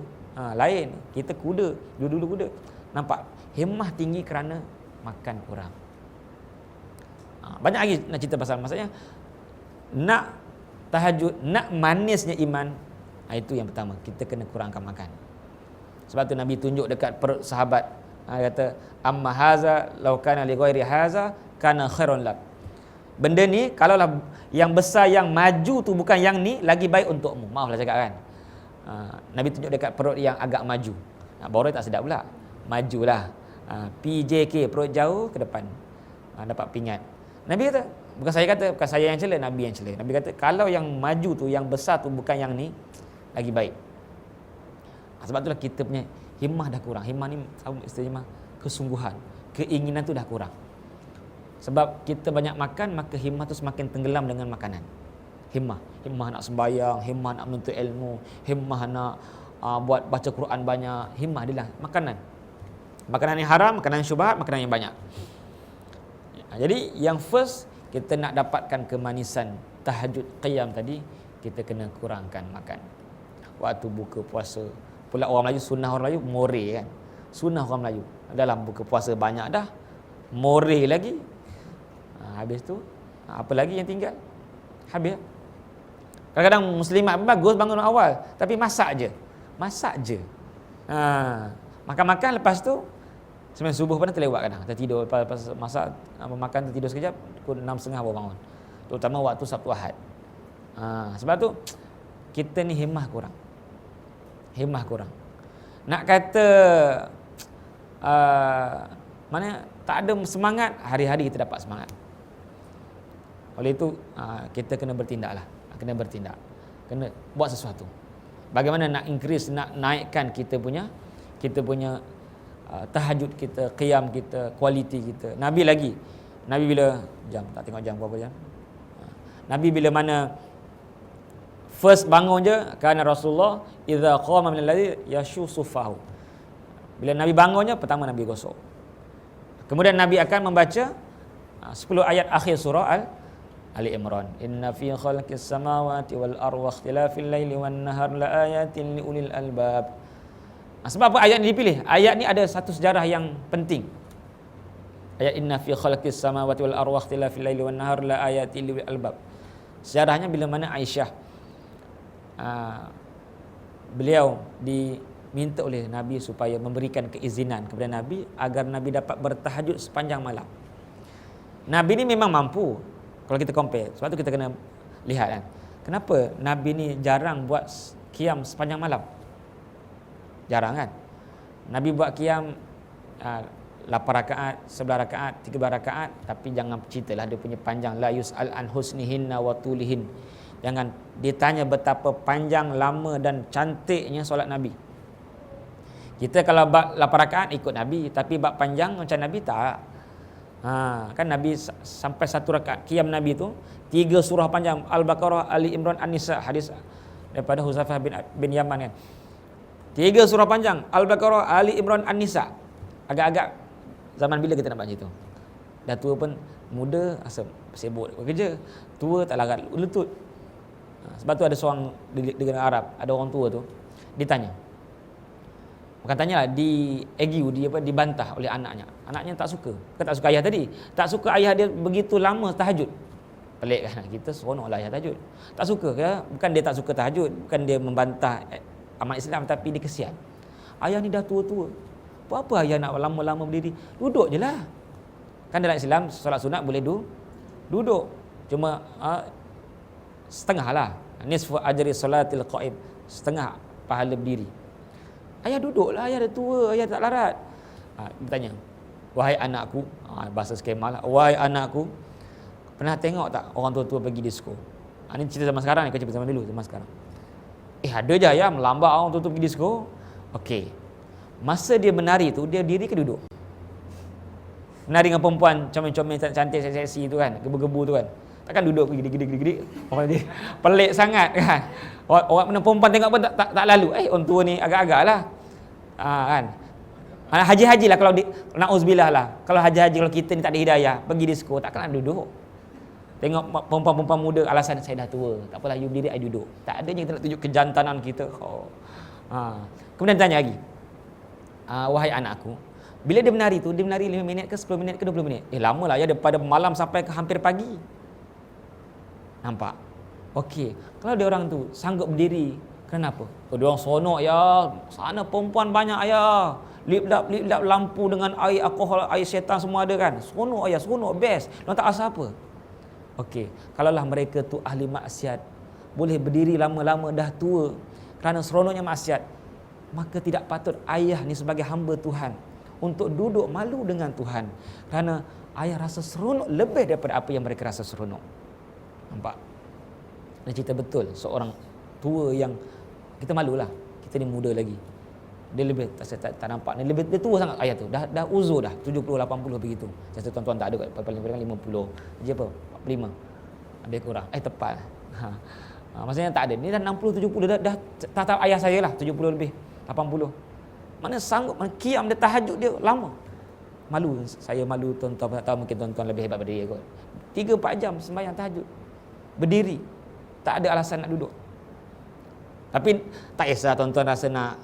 Lain, kita kuda, dulu kuda. Nampak himmah tinggi kerana makan kurang. Banyak lagi nak cerita pasal, maksudnya nak tahajud, nak manisnya iman, itu yang pertama, kita kena kurangkan makan. Sebab tu Nabi tunjuk dekat perut sahabat, kata amma haza law kana li ghairi haza kana khairun lak. Benda ni kalaulah yang besar, yang maju tu bukan yang ni, lagi baik untukmu. Maaflah cakap kan. Nabi tunjuk dekat perut yang agak maju. Boroi tak sedap pula. Majulah. PJK, perut jauh ke depan. Dapat pingat. Nabi kata, bukan saya yang cela, Nabi yang cela. Nabi kata kalau yang maju tu, yang besar tu bukan yang ni, lagi baik. Sebab itulah kita punya himmah dah kurang. Himmah ni istilahnya kesungguhan, keinginan tu dah kurang. Sebab kita banyak makan, maka himmah tu semakin tenggelam dengan makanan. Himmah nak sembahyang, himmah nak menuntut ilmu, himmah nak buat baca Quran banyak. Himmah dia lah makanan. Makanan yang haram, makanan yang syubhat, makanan yang banyak. Jadi yang first, kita nak dapatkan kemanisan tahajud qiyam tadi, kita kena kurangkan makan. Waktu buka puasa, pula orang Melayu, sunnah orang Melayu more kan. Sunnah orang Melayu dalam buka puasa banyak dah, more lagi. Habis tu apa lagi yang tinggal? Habis. Kadang-kadang muslimat bagus bangun awal, tapi masak je. Makan-makan, lepas tu sembahyang subuh pun terlewat kadang. Tertidur lepas masak, makan tertidur sekejap, pukul 6.30 baru bangun. Terutama waktu Sabtu Ahad. Sebab tu kita ni himmah kurang. Nak kata mana tak ada semangat, hari-hari kita dapat semangat. Oleh itu kita kena bertindak, kena buat sesuatu. Bagaimana nak increase, nak naikkan kita punya tahajud kita, qiyam kita, kualiti kita. Nabi bila jam, tak tengok jam berapa jam. Nabi bila mana first bangun je, kerana Rasulullah idza qama min al-ladzi yashu sufahu. Bila Nabi bangunnya, pertama Nabi gosok. Kemudian Nabi akan membaca 10 ayat akhir surah Ali Imran. Inna fi khalqis samawati wal ardi wa ikhtilafil laili wan nahar la ayatin liulil albab. Sebab apa ayat ni dipilih? Ayat ni ada satu sejarah yang penting. Ayat inna fi khalqis samawati wal ardi wa ikhtilafil laili wan nahar la ayatin liulil albab. Sejarahnya bila mana Aisyah beliau diminta oleh Nabi supaya memberikan keizinan kepada Nabi agar Nabi dapat bertahajud sepanjang malam. Nabi ni memang mampu kalau kita compare. Sebab tu kita kena lihat kan, kenapa Nabi ni jarang buat qiyam sepanjang malam. Jarang kan. Nabi buat qiyam 8 rakaat, 11 rakaat, 13 rakaat, tapi jangan ceritalah dia punya panjang. La yus'al an husnihinna wa tulihin. Jangan ditanya betapa panjang, lama dan cantiknya solat Nabi. Kita kalau bab 8 rakaat ikut Nabi, tapi bab panjang macam Nabi tak. Kan Nabi sampai 1 rakaat qiyam Nabi tu 3 surah panjang, Al-Baqarah, Ali Imran, An-Nisa, hadis daripada Huzaifah bin Yaman kan. 3 surah panjang, Al-Baqarah, Ali Imran, An-Nisa. Agak-agak zaman bila kita nak baca itu? Dah tua pun muda, asal sibuk bekerja. Tua tak larat lutut. Sebab tu ada seorang di negara Arab, ada orang tua tu ditanya. Bukan tanya lah, dibantah oleh anaknya. Anaknya tak suka. Bukan tak suka ayah tadi. Tak suka ayah dia begitu lama tahajud. Pelik kan? Kita seronoklah ayah tahajud. Tak suka ke? Bukan dia tak suka tahajud, bukan dia membantah amat Islam, tapi dia kesian. Ayah ni dah tua-tua. Apa ayah nak lama-lama berdiri? Duduk je lah. Kan dalam Islam solat sunat boleh duduk. Cuma setengah lah. Nisfu ajri solatil qaim. Setengah pahala berdiri. Ayah duduklah, ayah dah tua, ayah tak larat. Dia tanya, wahai anakku, bahasa skema lah, wahai anakku, pernah tengok tak orang tua-tua pergi disko? Ini cerita zaman sekarang ni, kau cerita zaman dulu, zaman sekarang. Ada je ayah, melambat orang tua-tua pergi disko. Okey, masa dia menari tu, dia diri ke duduk? Menari dengan perempuan comel-comel, cantik, seksi tu kan, gebu-gebu tu kan. Takkan duduk gede-gede. Orang dia pelik sangat kan. Orang mana perempuan tengok pun tak lalu. Orang tua ni agak-agak lah. Kan. Haji-haji lah kalau na'uzubillah lah. Kalau haji-haji, kalau kita ni tak ada hidayah, pergi disko, takkanlah duduk. Tengok perempuan-perempuan muda, alasan saya dah tua. Tak apalah, you berdiri, I duduk. Tak adanya kita nak tunjuk kejantanan kita. Kemudian tanya lagi. Wahai anakku, bila dia menari tu, dia menari 5 minit ke 10 minit ke 20 minit? Lama lah ya, daripada malam sampai ke hampir pagi. Nampak? Okey, kalau dia orang tu sanggup berdiri, kenapa? Dia orang seronok ya, sana perempuan banyak ayah. Lip-lap lampu dengan air alkohol, air syaitan semua ada kan. Seronok ayah, seronok, best. Dia tak rasa apa. Okey, kalaulah mereka tu ahli maksiat, boleh berdiri lama-lama dah tua kerana seronoknya maksiat, maka tidak patut ayah ni sebagai hamba Tuhan untuk duduk malu dengan Tuhan kerana ayah rasa seronok lebih daripada apa yang mereka rasa seronok. Nampak? Dan cerita betul seorang tua yang kita malulah. Kita ni muda lagi. Dia lebih tak nampak. Dia tua sangat ayah tu. Dah uzur dah 70 80 begitu. Saya tuan-tuan tak ada kot, paling kurang 50. Dia apa? 45. Lebih kurang. Tepat. Maksudnya tak ada. Ni dah 60 70 dah tahap ayah saya lah, 70 lebih, 80. Mana sanggup, mana qiyam dia, tahajud dia lama. Malu, saya malu tuan-tuan, tak tahu mungkin tuan-tuan lebih hebat daripada dia kot. 3-4 jam sembahyang tahajud. Berdiri. Tak ada alasan nak duduk. Tapi tak kisah tuan-tuan rasa nak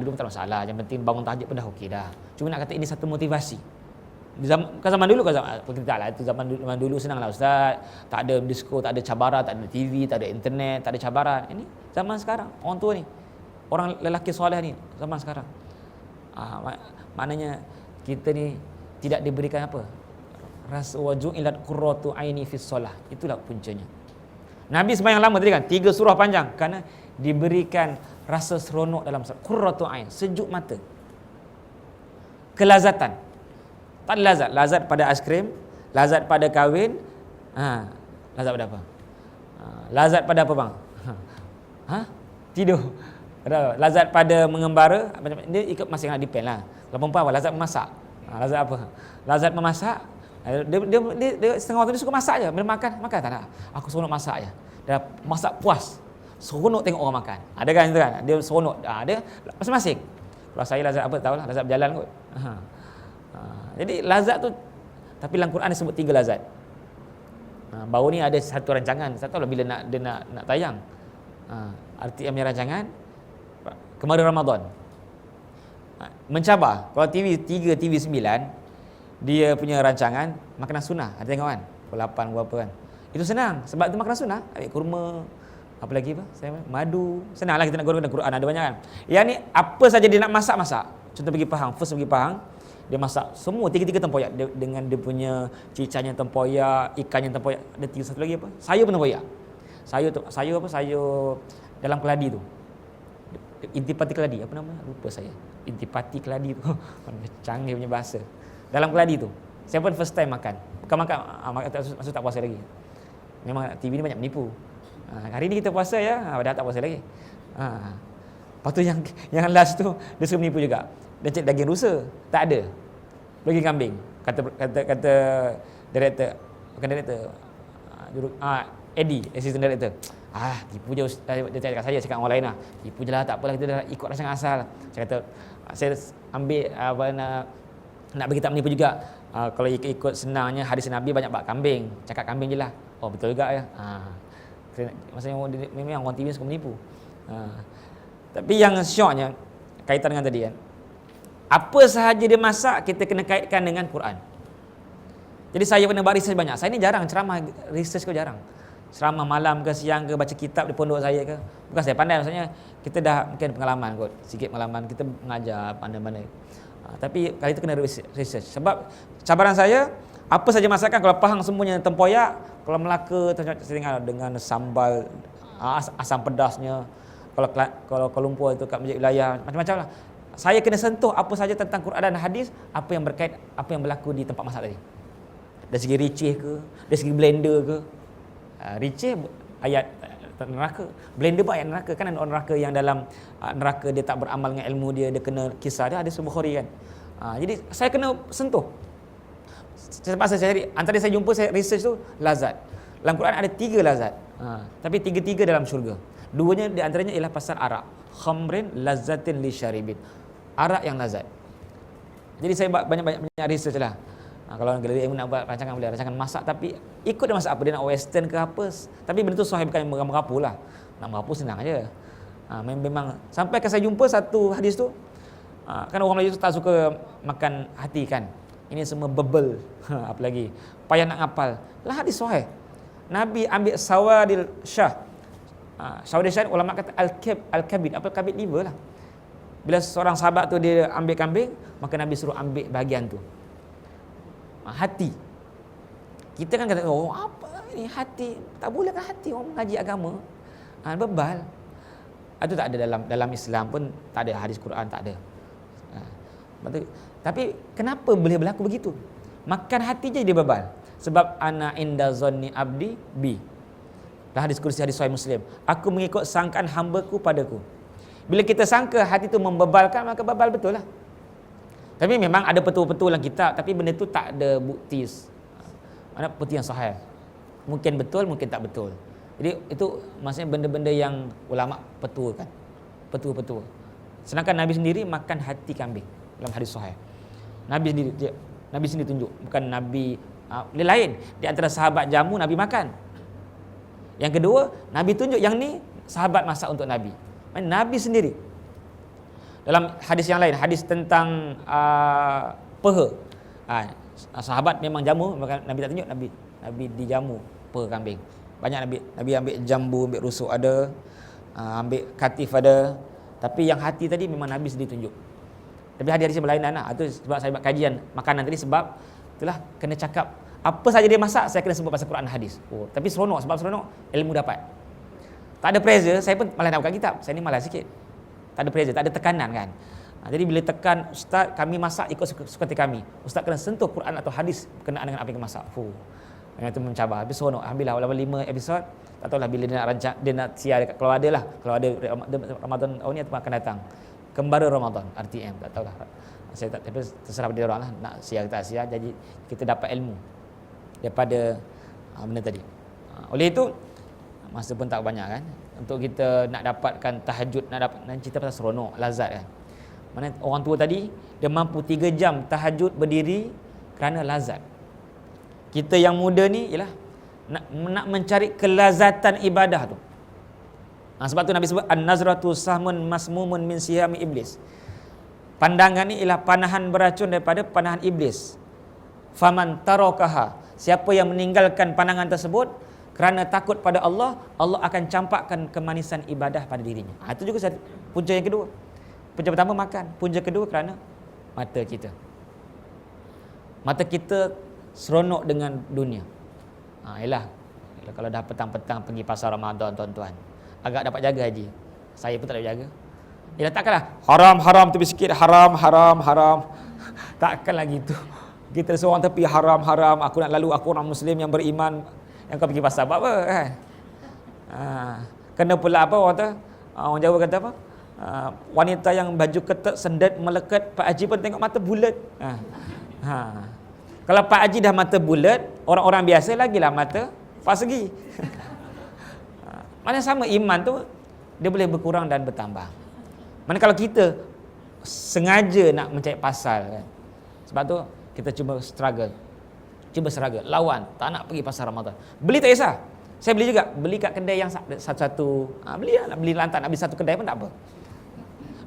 duduk tak masalah. Yang penting bangun tahajud pun dah okey dah. Cuma nak kata ini satu motivasi. Bukan zaman dulu kan, kita lah, itu zaman dulu senanglah ustaz. Tak ada disko, tak ada cabaran, tak ada TV, tak ada internet, tak ada cabaran. Ini zaman sekarang, orang tua ni, orang lelaki soleh ni zaman sekarang. Maknanya kita ni tidak diberikan apa? Rasa waju'ilat qurratu aini fis solah. Itulah puncanya. Nabi sembahyang lama tadi kan, 3 surah panjang kerana diberikan rasa seronok dalam qurratu ain, sejuk mata. Kelazatan. Tak ada lazat. Lazat pada aiskrim, lazat pada kahwin. Lazat pada apa? Lazat pada apa bang? Tidur. Lazat pada mengembara, dia ikut masing-masing, depend lah. Kalau perempuan apa? Lazat memasak. Lazat apa? Lazat memasak. Dia setengah waktu dia suka masak je. Bila makan tak nak. Aku seronok masak je. Dah masak puas. Seronok tengok orang makan. Ada kan itu kan? Dia seronok. Dia masing-masing. Kalau saya lazat apa tahulah, lazat berjalan kot. Jadi lazat tu, tapi dalam Quran disebut 3 lazat. Baru ni ada satu rancangan, saya tahu lah bila dia nak tayang. RTM punya rancangan kemarin Ramadan. Mencabar. Kalau TV 3, TV 9 dia punya rancangan makanan sunnah. Ada tengok kan? Pukul 8 berapa kan? Itu senang sebab itu makanan sunnah. Ambil kurma, apa lagi apa? Madu. Senanglah kita nak guna Quran, ada banyak kan. Yang ni apa saja dia nak masak. Contoh pergi Pahang, first pergi Pahang, dia masak semua 3 tempoyak dengan dia punya cicanya tempoyak, ikannya tempoyak, ada 3 satu lagi apa? Sayur pun tempoyak. Sayur dalam keladi tu. Intipati keladi, apa nama? Lupa saya. Intipati keladi tu. Canggih punya bahasa. dalam keladi tu. Saya pun first time makan. Bukan makan, maksud tak puasa lagi. Memang TV ni banyak menipu. Hari ni kita puasa ya, dah tak puasa lagi. Lepas tu yang last tu dia suruh menipu juga. Dia cek daging rusa, tak ada. Daging kambing. Kata director, bukan director. Eddie, assistant director. Tipu je dia cakap kat saya, cakap orang lain lah. Tipu je lah, tak apalah, kita dah ikut rancangan asal. Saya kata, saya ambil nak bagi tak menipu juga. Kalau ikut senangnya hadis Nabi banyak bak kambing. Cakap kambing je lah. Oh betul juga ya. Maksudnya memang orang TV suka menipu. Tapi yang syoknya kaitan dengan tadi kan. Apa sahaja dia masak kita kena kaitkan dengan Quran. Jadi saya pernah buat research banyak. Saya ni jarang ceramah, research kau jarang. Ceramah malam ke siang ke, baca kitab di pondok saya ke. Bukan saya pandai, maksudnya kita dah mungkin pengalaman kot. Sikit pengalaman, kita mengajar pandai-pandai. Tapi kali itu kena research. Sebab cabaran saya, apa saja masakan kalau Pahang semuanya tempoyak, kalau Melaka saya tengok dengan sambal, asam pedasnya. Kalau Kuala Lumpur itu kat Masjid Wilayah, macam-macam lah. Saya kena sentuh apa saja tentang Quran dan hadis, apa yang berkait, apa yang berlaku di tempat masak tadi. Dari segi receh ke, dari segi blender ke. Receh ayat neraka, blender pun ayat neraka. Kan ada orang neraka yang dalam neraka dia tak beramal dengan ilmu dia kena kisah dia, ada sebuah Bukhari kan. Jadi saya kena sentuh. Saya cari, antara saya jumpa, saya research tu lazat. Dalam Quran ada 3 lazat. Tapi 3 dalam syurga. 2-nya di antaranya ialah pasal arak. Khamrin lazzatin lisyaribin. Arak yang lazat. Jadi saya banyak research lah. Kalau galeri ilmu nak buat rancangan, boleh rancangan masak, tapi ikut dia masak apa, dia nak western ke apa. Tapi benda tu sahih, bukan merapu lah. Nak merapu senang aja. Memang sampai ke saya jumpa satu hadis tu. Kan orang Melayu tu tak suka makan hati kan. Ini semua bebel. Apa lagi? Payah nak ngapal. Lah hadis sahih. Nabi ambil sawadil syah. Sawadil syah ulama kata al-kabid. Apa kabid liver lah. Bila seorang sahabat tu dia ambil kambing, maka Nabi suruh ambil bahagian tu. Hati. Kita kan kata, oh apa ni hati? Tak boleh kan hati orang mengaji agama. Bebal. Itu tak ada dalam Islam pun, tak ada hadis Quran, tak ada. Tapi kenapa boleh berlaku begitu? Makan hati je dia bebal. Sebab ana inda zanni abdi bi. Dah hadis kursi, hadis Sahih Muslim. Aku mengikut sangkaan hamba-Ku padaku. Bila kita sangka hati tu membebalkan, maka bebal betul lah. Tapi memang ada petua-petua dalam kitab, tapi benda tu tak ada bukti. Mana bukti yang sahih. Mungkin betul, mungkin tak betul. Jadi itu maksudnya benda-benda yang ulama petuakan. Petua-petua. Sedangkan Nabi sendiri makan hati kambing dalam hadis sahih. Nabi sendiri tunjuk, bukan Nabi lain. Di antara sahabat jamu Nabi makan. Yang kedua, Nabi tunjuk yang ni sahabat masak untuk Nabi. Nabi sendiri. Dalam hadis yang lain, hadis tentang peha. Sahabat memang jamu, maka Nabi tak tunjuk, Nabi dijamu peha kambing. Banyak Nabi ambil jambu, ambil rusuk ada, ambil katif ada. Tapi yang hati tadi memang Nabi sendiri tunjuk. Tapi hadis yang berlainan lah. Itu sebab saya buat kajian makanan tadi, sebab itulah kena cakap apa saja dia masak, saya kena sebut pasal Quran dan hadis. Tapi seronok, sebab seronok ilmu dapat. Tak ada pressure, saya pun malas nak buka kitab. Saya ni malas sikit. Tak ada pressure, tak ada tekanan kan. Jadi bila tekan, Ustaz kami masak ikut suka hati kami. Ustaz kena sentuh Quran atau hadis berkenaan dengan apa yang masak. Yang itu mencabar. Habis seronok. Alhamdulillah walaupun 5 episod, tak tahulah bila dia nak rancang, dia nak siar dekat, kalau ada lah. Kalau ada Ramadan tahun ni akan datang. Kembara Ramadan, RTM, tak tahulah. Saya tak, tapi terserah pada dia orang lah nak siar ke tak siar. Jadi kita dapat ilmu daripada benda tadi. Oleh itu masa pun tak banyak kan, untuk kita nak dapatkan tahajud, nak cerita pasal seronok, lazat kan. Mana orang tua tadi dia mampu 3 jam tahajud berdiri kerana lazat. Kita yang muda ni ialah nak mencari kelazatan ibadah tu. Sebab tu Nabi sebut an-nazratu sahmun masmumun min sihami iblis. Pandangan ni ialah panahan beracun daripada panahan iblis. Faman tarakaha, siapa yang meninggalkan pandangan tersebut kerana takut pada Allah, Allah akan campakkan kemanisan ibadah pada dirinya. Itu juga punca yang kedua. Punca pertama makan, punca kedua kerana mata kita. Mata kita seronok dengan dunia. Yalah kalau dah petang-petang pergi pasar Ramadan tuan-tuan, agak dapat jaga haji. Saya pun tak dapat jaga. Yalah takkanlah haram tu sikit, haram. Takkan lagi tu. Kita seorang tepi haram, aku nak lalu aku orang Muslim yang beriman, yang kau pergi pasar buat apa kan? Kena pula apa orang kata, orang Jawa kata apa? Wanita yang baju ketat sendat melekat, Pak Haji pun tengok mata bulat. Kalau Pak Haji dah mata bulat, orang-orang biasa lagilah mata persegi. Mana sama iman tu dia boleh berkurang dan bertambah. Mana kalau kita sengaja nak mencari pasal kan. Sebab tu kita cuba struggle, lawan, tak nak pergi pasar Ramadan. Beli tak kisah. Saya beli juga, beli kat kedai yang satu-satu. Beli lah, nak beli lantak, nak beli satu kedai pun tak apa.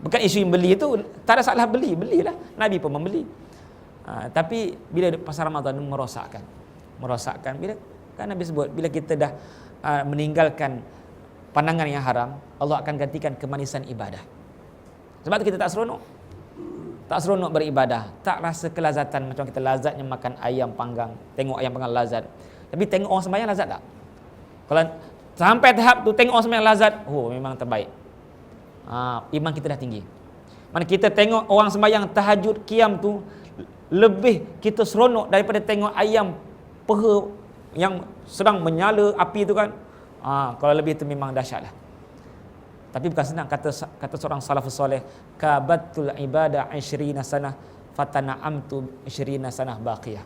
Bukan isu yang beli itu, tak ada salah belilah. Nabi pun membeli. Tapi bila pasar Ramadan merosakkan. Bila kan Nabi sebut, bila kita dah meninggalkan pandangan yang haram, Allah akan gantikan kemanisan ibadah. Sebab tu kita tak seronok beribadah, tak rasa kelazatan macam kita lazatnya makan ayam panggang, tengok ayam panggang lazat. Tapi tengok orang sembahyang lazat tak? Kalau sampai tahap tu tengok orang sembahyang lazat, memang terbaik. Iman kita dah tinggi. Mana kita tengok orang sembahyang tahajud qiyam tu lebih kita seronok daripada tengok ayam peha yang sedang menyala api tu kan. Kalau lebih tu memang dahsyatlah. Tapi bukan senang, kata seorang salafus soleh, kabatul ibadah 20 sanah fatana'amtu 20 sanah baqiyah.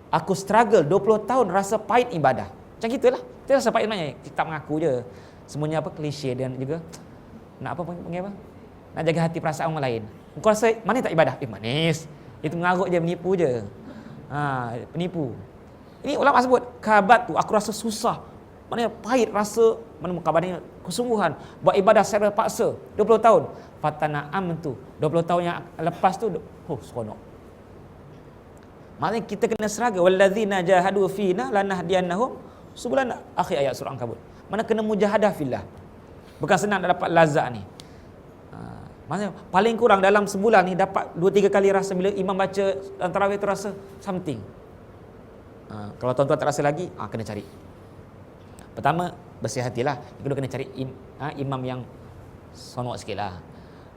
Aku struggle 20 tahun rasa pahit ibadah. Macam gitulah. Itu rasa pahit sebenarnya. Kita mengaku je. Semuanya apa klise dan juga nak apa panggil apa? Nak jaga hati perasaan orang lain. Kau rasa manis tak ibadah? Manis. Itu mengarut je, menipu je. Penipu. Ini ulama sebut kabat tu aku rasa susah. Maknanya pahit rasa, mana kabarnya kesungguhan buat ibadah secara paksa 20 tahun. Fatana'am tu 20 tahun yang lepas tu seronok. Maknanya kita kena seraga wallazina jahadu fina lanahdiyannahum subulana, akhir ayat surah Ankabut. Mana kena mujahadah fillah. Bukan senang nak dapat lazat ni. Maksudnya paling kurang dalam sebulan ni dapat 2-3 kali rasa bila imam baca tarawih tu rasa something. Kalau tuan-tuan tak rasa lagi, kena cari. Pertama, bersih hatilah. Kedua, kena cari imam yang sonok sikit lah.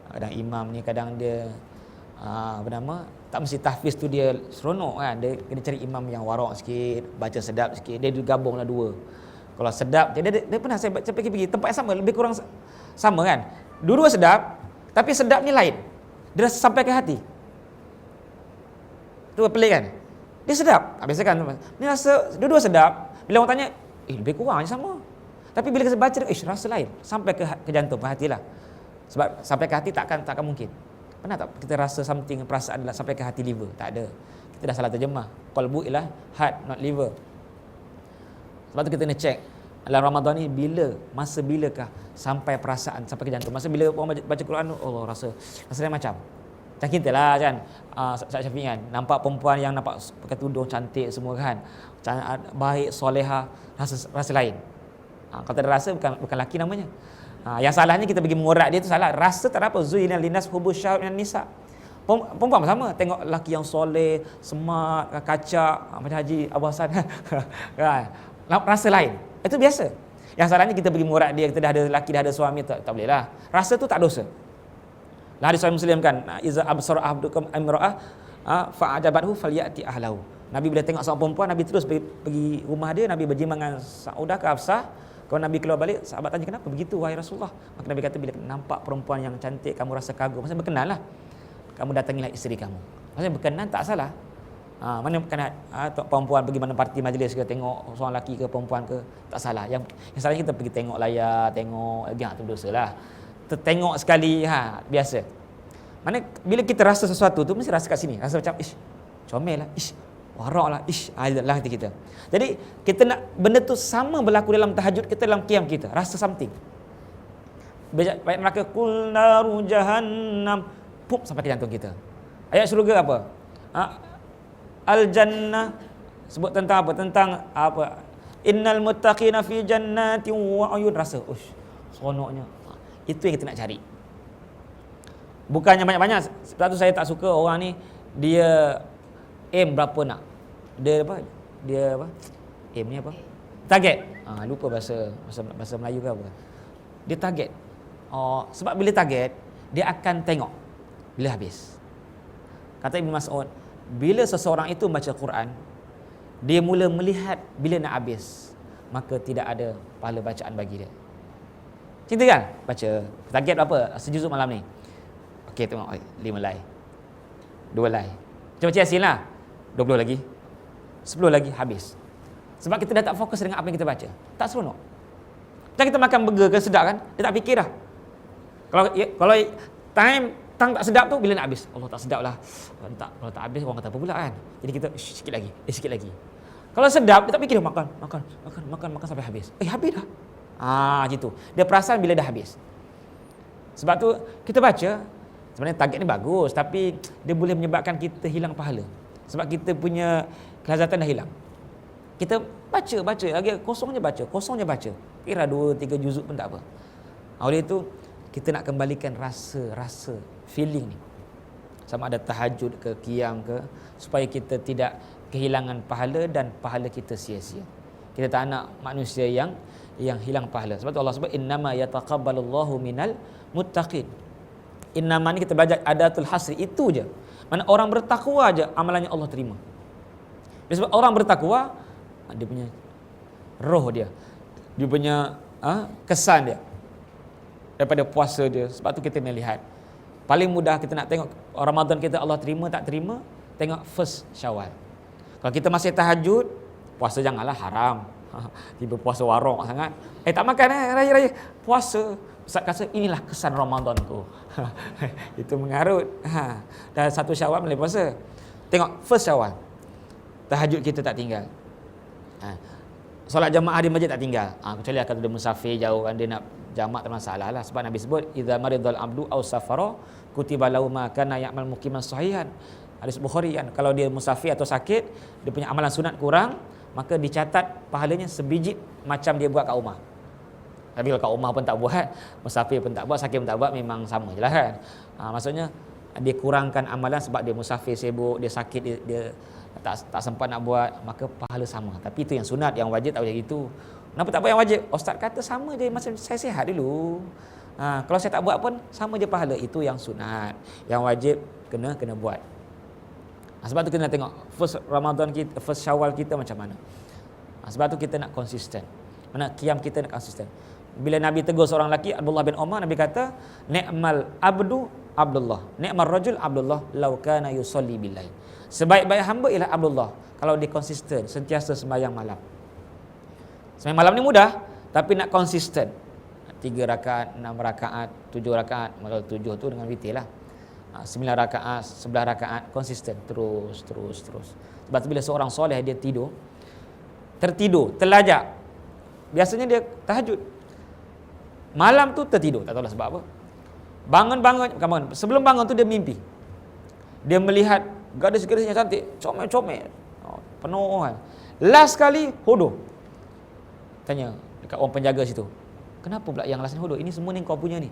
Kadang imam ni kadang dia tak mesti tahfiz tu dia seronok kan. Dia kena cari imam yang warak sikit, baca sedap sikit. Dia gabunglah dua. Kalau sedap, dia pernah saya pergi tempat yang sama, lebih kurang sama kan. Dua-dua sedap, tapi sedap ni lain. Dia rasa sampai ke hati. Tu pelik kan. Dia sedap. Biasa kan ni rasa dua-dua sedap. Bila orang tanya, lebih kurang je sama. Tapi bila kita baca, rasa lain. Sampai ke jantung, ke hati lah. Sebab sampai ke hati takkan mungkin. Pernah tak kita rasa something, perasaan sampai ke hati liver? Tak ada. Kita dah salah terjemah. Qalbu ialah heart, not liver. Sebab tu kita kena check. Dalam Ramadan ni masa bilakah sampai perasaan, sampai ke jantung? Masa bila orang baca Quran tu, Allah rasa lain macam. Macam kita lah kan. Ustaz Syafiq kan. Nampak perempuan yang nampak pakai tudung cantik semua kan. Baik, soleha, rasa lain. Kalau tak ada rasa, bukan laki namanya. Yang salahnya kita pergi mengorak dia tu salah. Rasa tak ada apa. Zuina linas hubus syahwat minan nisa. Perempuan sama. Tengok laki yang soleh, smart, kacak, macam Haji Abu Hassan. Rasa lain. Itu biasa. Yang salahnya kita pergi mengorak dia, kita dah ada laki, dah ada suami, tak boleh lah. Rasa tu tak dosa. Lah hadis Sahih Muslim kan, iza absara ahdukum imra'ah fa'ajabathu falyati ahlahu. Nabi bila tengok seorang perempuan, Nabi terus pergi rumah dia, Nabi berjimang dengan Saudah ke Hafsah. Kalau Nabi keluar balik, sahabat tanya, kenapa begitu wahai Rasulullah? Maka Nabi kata, bila nampak perempuan yang cantik, kamu rasa kagum. Maksudnya berkenan lah. Kamu datangilah isteri kamu. Maksudnya berkenan tak salah. Mana berkenan perempuan pergi mana parti majlis ke, tengok seorang lelaki ke perempuan ke, tak salah. Yang salahnya kita pergi tengok layar, tengok lagi, tu dosa lah. Tertengok sekali, biasa. Mana bila kita rasa sesuatu tu, mesti rasa kat sini. Rasa macam, comel lah, warak lah, lah hati kita. Jadi, kita nak benda tu sama berlaku dalam tahajud kita, dalam qiyam kita. Rasa something. Baik neraka, kul naru jahannam, sampai ke jantung kita. Ayat syurga apa? Al-jannah, sebut tentang apa? Tentang apa? Innal muttaqina fi jannatin wa uyun. Rasa, seronoknya. Itu yang kita nak cari. Bukannya banyak-banyak. Sebab tu saya tak suka orang ni, dia aim berapa nak. Dia apa? Aim ni apa? Target. Lupa bahasa Melayu ke apa. Dia target. Sebab bila target, dia akan tengok bila habis. Kata Ibn Mas'ud, bila seseorang itu baca Quran, dia mula melihat bila nak habis, maka tidak ada pahala bacaan bagi dia. Cinta kan? Baca. Target berapa? Sejuzuk malam ni. Okey, tengok. 5 lay. 2 lay. Macam Yasin lah. 20 lagi. 10 lagi, habis. Sebab kita dah tak fokus dengan apa yang kita baca. Tak seronok. Macam kita makan burger kan, sedap kan? Dia tak fikir dah. Kalau time tang tak sedap tu, bila nak habis? Allah tak sedap lah. Kalau tak habis, orang kata apa pula kan? Jadi kita, sikit lagi. Sikit lagi. Kalau sedap, dia tak fikir dah. Makan sampai habis. Habis dah. Gitu. Dia perasan bila dah habis. Sebab tu, kita baca, sebenarnya target ni bagus, tapi dia boleh menyebabkan kita hilang pahala. Sebab kita punya kelazatan dah hilang. Kita baca, lagi kosongnya baca. Kira 2-3 juzuk pun tak apa. Oleh itu, kita nak kembalikan rasa, feeling ni. Sama ada tahajud ke, qiyam ke, supaya kita tidak kehilangan pahala dan pahala kita sia-sia. Kita tak nak manusia yang hilang pahala. Sebab tu Allah sebut innama yataqabbalullahu minal muttaqin. Innama ni kita belajar adatul hasri, itu je. Mana orang bertakwa aja amalannya Allah terima. Sebab orang bertakwa, dia punya roh dia punya kesan dia daripada puasa dia. Sebab tu kita nak lihat, paling mudah kita nak tengok Ramadan kita Allah terima tak terima, tengok first Syawal. Kalau kita masih tahajud, puasa janganlah haram. Tiba puasa warung sangat. Tak makan raya-raya. Puasa. Ustaz kata inilah kesan Ramadan tu. Itu mengarut. Dah 1 Syawal boleh puasa. Tengok first Syawal. Tahajud kita tak tinggal. Solat jamaah di masjid tak tinggal. Kecuali akan ada musafir jauh kan, dia nak jamak tak masalah lah. Sebab Nabi sebut idza maridal abdu aw safara kutiba lahu ma kana ya'mal muqiman sahihan. Hadis Bukhari kan, kalau dia musafir atau sakit, dia punya amalan sunat kurang, maka dicatat pahalanya sebiji macam dia buat kat rumah. Tapi kalau kat rumah pun tak buat, musafir pun tak buat, sakit pun tak buat, memang sama je lah kan. Maksudnya dia kurangkan amalan sebab dia musafir sibuk, dia sakit, dia tak sempat nak buat, maka pahala sama. Tapi itu yang sunat, yang wajib tak boleh gitu. Kenapa tak buat yang wajib? Ustaz kata sama je masa saya sihat dulu. Kalau saya tak buat pun sama je pahala. Itu yang sunat. Yang wajib kena buat. Sebab tu kita nak tengok first Ramadan kita, first Syawal kita macam mana. Sebab tu kita nak konsisten. Mana qiyam kita nak konsisten. Bila Nabi tegur seorang lelaki, Abdullah bin Umar, Nabi kata, "Ni'mal abdu Abdullah, ni'mal rajul Abdullah law kana yusalli bil lail." Sebaik-baik hamba ialah Abdullah kalau dia konsisten, sentiasa sembahyang malam. Sembahyang malam ni mudah, tapi nak konsisten. 3 rakaat, 6 rakaat, 7 rakaat, kalau 7 tu dengan witir lah. 9 rakaat, 11 rakaat, konsisten terus. Sebab tu bila seorang soleh dia tertidur, terlajak, biasanya dia tahajud. Malam tu tertidur, tak tahulah sebab apa. Bangun. Sebelum bangun tu dia mimpi. Dia melihat gadis-gadis yang cantik, comel-comel, penuh kan. Last kali hodoh. Tanya dekat orang penjaga situ, kenapa pula yang last ni hodoh? Ini semua ni kau punya ni.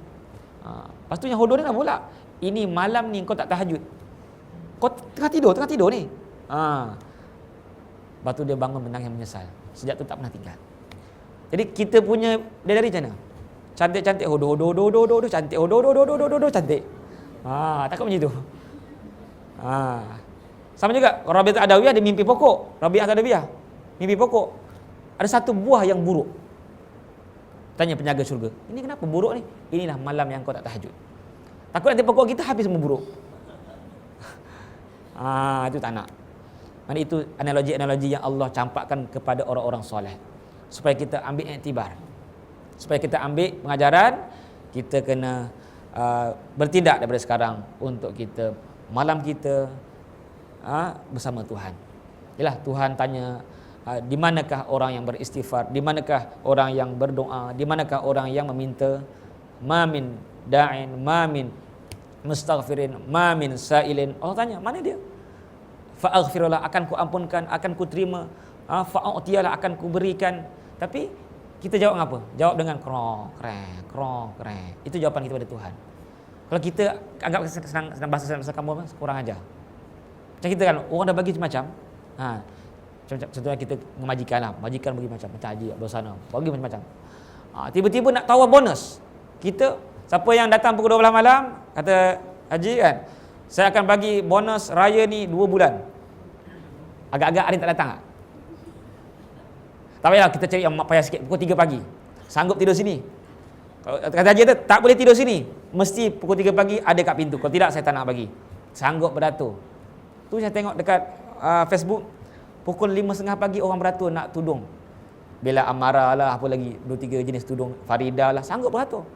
Lepas tu yang hodoh ni kenapa pula? Ini malam ni kau tak tahajud. Kau tengah tidur ni. Lepas tu dia bangun menangis menyesal. Sejak tu tak pernah tinggal. Jadi kita punya dia dari mana? Cantik-cantik hodoh, cantik hodoh, cantik. Takut macam tu. Sama juga Rabi'ah Adawiyah dia mimpi pokok. Rabi'ah Adawiyah mimpi pokok. Ada satu buah yang buruk. Tanya penjaga syurga, ini kenapa buruk ni? Inilah malam yang kau tak tahajud. Takut nanti pokok kita habis semua buruk. Itu tak nak. Mana itu analogi-analogi yang Allah campakkan kepada orang-orang soleh, supaya kita ambil iktibar, supaya kita ambil pengajaran. Kita kena bertindak daripada sekarang untuk kita malam kita bersama Tuhan. Yalah, Tuhan tanya, di manakah orang yang beristighfar, di manakah orang yang berdoa, di manakah orang yang meminta. Mamin da'in, mamin mustaghfirin, mamin sa'ilin. Allah tanya, mana dia? Fa'aghfirullah, akan ku ampunkan, akan ku terima. Fa'u'tiyalah, akan ku berikan. Tapi kita jawab apa? Jawab dengan krong krek. Itu jawapan kita pada Tuhan. Kalau kita anggap senang bahasa kamu kurang ajar. Macam kita kan, orang dah bagi macam-macam. Contohnya kita majikan lah. Majikan bagi macam haji kat sana, bagi macam-macam. Tiba-tiba nak tawar bonus. Kita, siapa yang datang pukul 12 malam, kata haji kan, Saya akan bagi bonus raya ni 2 bulan. Agak-agak ada yang tak datang tak? Tak payah kita cari yang payah sikit, pukul 3 pagi. Sanggup tidur sini. Kalau kata haji tu, tak boleh tidur sini. Mesti pukul 3 pagi ada kat pintu. Kalau tidak, saya tak nak bagi. Sanggup beratur. Tu saya tengok dekat Facebook, pukul 5.30 pagi orang beratur nak tudung. Bella Amara lah, apa lagi, 2-3 jenis tudung. Farida lah, sanggup beratur.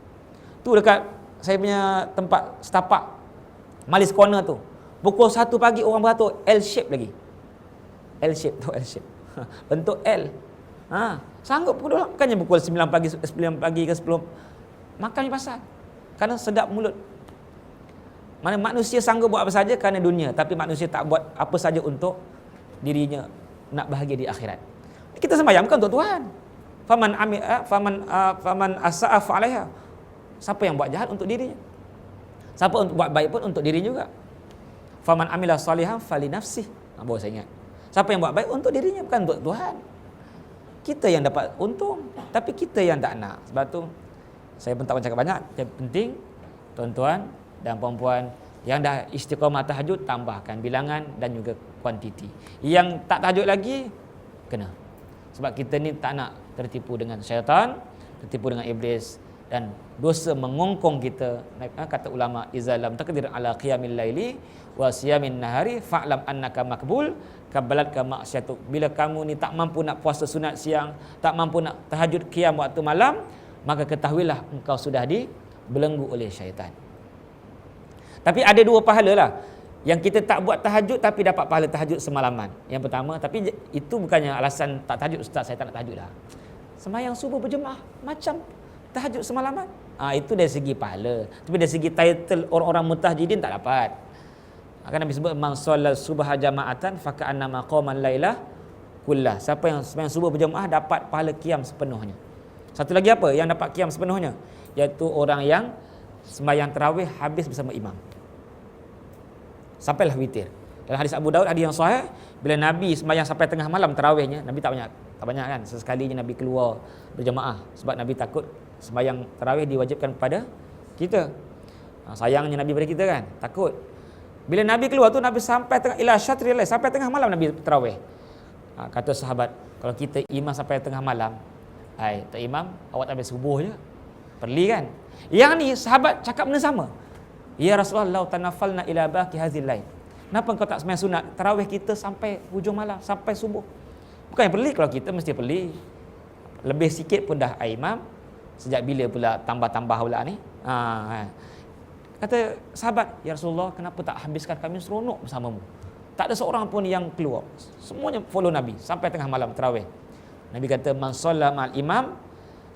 Tu dekat saya punya tempat setapak, Malis Corner tu. Pukul 1 pagi orang beratur, L-shape lagi. L-shape tu, L-shape. Bentuk L. Sanggup pukul 2. Bukannya pukul 9 pagi ke 10. Makan di pasar. Kerana sedap mulut. Mana manusia sanggup buat apa saja kerana dunia, tapi manusia tak buat apa saja untuk dirinya nak bahagia di akhirat. Kita sembahyang bukan untuk Tuhan. Faman asa'a fa'alaiha. Siapa yang buat jahat untuk dirinya. Siapa untuk buat baik pun untuk dirinya juga. Faman amila salihan fali nafsih. Baru saya ingat. Siapa yang buat baik untuk dirinya, bukan untuk Tuhan. Kita yang dapat untung, tapi kita yang tak nak. Sebab tu saya pun tak cakap banyak. Yang penting tuan-tuan dan puan-puan yang dah istiqamah tahajud, tambahkan bilangan dan juga kuantiti. Yang tak tahajud lagi, kena. Sebab kita ni tak nak tertipu dengan syaitan, tertipu dengan iblis, dan dosa mengongkong kita. Kata ulama, izalam taqdir ala qiyamil laili wa siyamin nahari fa'lam annaka makbul kabalatka maksiatu. Bila kamu ni tak mampu nak puasa sunat siang, tak mampu nak tahajud qiyam waktu malam, maka ketahuilah engkau sudah dibelenggu oleh syaitan. Tapi ada 2 pahala lah. Yang kita tak buat tahajud tapi dapat pahala tahajud semalaman. Yang pertama, tapi itu bukannya alasan tak tahajud, ustaz saya tak nak tahajud dah. Sembahyang subuh berjemaah macam tahajud semalaman. Itu dari segi pahala. Tapi dari segi title orang-orang mutahjidin tak dapat. Kan Nabi sebut man shallal subha jama'atan fa ka'annama qamal lailah kullah. Siapa yang sembahyang subuh berjemaah dapat pahala qiyam sepenuhnya. Satu lagi apa yang dapat qiyam sepenuhnya? Iaitu orang yang sembahyang tarawih habis bersama imam. Sampailah witir. Dalam hadis Abu Daud, hadis yang sahih, bila Nabi sembahyang sampai tengah malam tarawihnya, Nabi tak banyak kan, sesekalinya Nabi keluar berjemaah sebab Nabi takut sembahyang tarawih diwajibkan kepada kita. Sayangnya Nabi pada kita kan, takut. Bila Nabi keluar tu, Nabi sampai tengah ila syatril lail, sampai tengah malam Nabi tarawih. Kata sahabat, kalau kita imam sampai tengah malam, tak imam, awak tak habis subuh je. Perli kan? Yang ni sahabat cakap benda sama. Ya Rasulullah, lau tanafalna ila baqi hadzal lail. Kenapa kau tak sembahyang sunat tarawih kita sampai hujung malam, sampai subuh? Bukan yang perli, kalau kita mesti perli. Lebih sikit pun dah imam. Sejak bila pula tambah-tambah pula ni? Kata sahabat, ya Rasulullah, kenapa tak habiskan kami seronok bersamamu? Tak ada seorang pun yang keluar. Semuanya follow Nabi sampai tengah malam tarawih. Nabi kata, man shalla ma'al imam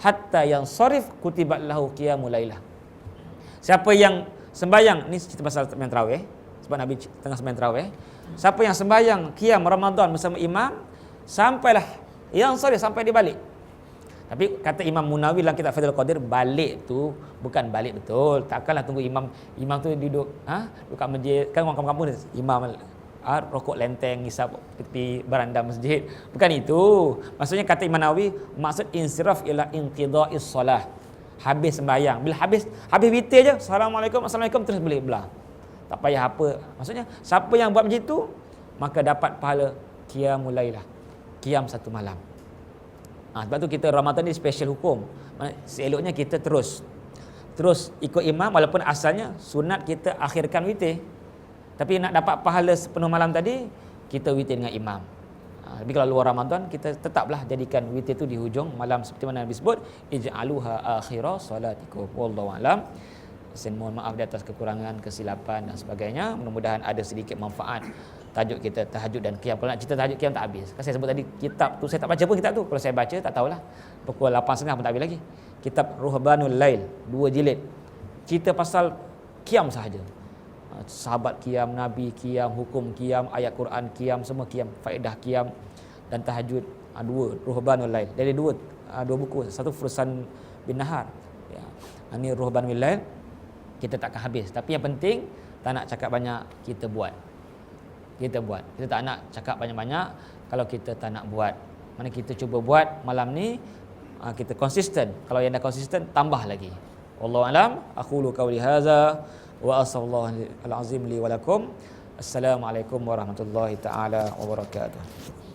hatta yang sarif kutibat lahu qiyamul lailah. Siapa yang sembahyang, ni cerita pasal sembahyang tarawih, sebab Nabi tengah sembahyang tarawih. Siapa yang sembahyang qiyam Ramadan bersama imam, sampailah yang sorry sampai dia balik. Tapi kata Imam Munawi dalam kitab Fathul Qadir, balik tu bukan balik betul. Takkanlah tunggu imam tu duduk duduk kat masjid, kan orang kampung-kampung imam rokok lenteng ngisap tepi beranda masjid. Bukan itu. Maksudnya kata Imam Nawawi, maksud insiraf ila inqidha'is solah. Habis sembahyang. Bila habis witir je, assalamualaikum terus boleh belah. Tak payah apa. Maksudnya siapa yang buat macam itu, maka dapat pahala qiyamul lailah. Qiyam satu malam. Sebab tu kita Ramadan ni special hukum. Seeloknya kita terus ikut imam, walaupun asalnya sunat kita akhirkan witir. Tapi nak dapat pahala sepenuh malam tadi, kita witir dengan imam. Tapi kalau luar Ramadan, kita tetaplah jadikan witir tu di hujung malam seperti mana Nabi sebut, ij'aluha akhira salatikum. Wallahu a'lam. Saya mohon maaf di atas kekurangan, kesilapan dan sebagainya. Mudah-mudahan ada sedikit manfaat tajuk kita tahajud dan qiyam. Kalau nak cerita tahajud qiyam tak habis. Kan saya sebut tadi kitab tu saya tak baca pun kitab tu. Kalau saya baca tak tahulah. Pukul 8.30 pun tak habis lagi. Kitab Ruhbanul Lail 2 jilid. Cerita pasal qiyam sahaja. Sahabat qiyam, Nabi qiyam, hukum qiyam, ayat Quran qiyam, semua qiyam, faedah qiyam dan tahajud. 2 Ruhbanul Lail. Dari dua buku. Satu Fursan bin Nahar. Ya. Ini Ruhbanul Lail. Kita takkan habis. Tapi yang penting tak nak cakap banyak, kita buat. Kita tak nak cakap banyak-banyak kalau kita tak nak buat. Mana kita cuba buat malam ni, kita konsisten. Kalau yang dah konsisten, tambah lagi. Wallahu a'lam. Aqulu qawli hadza wa asallallahu al-azim li wa lakum. Assalamualaikum warahmatullahi taala wabarakatuh.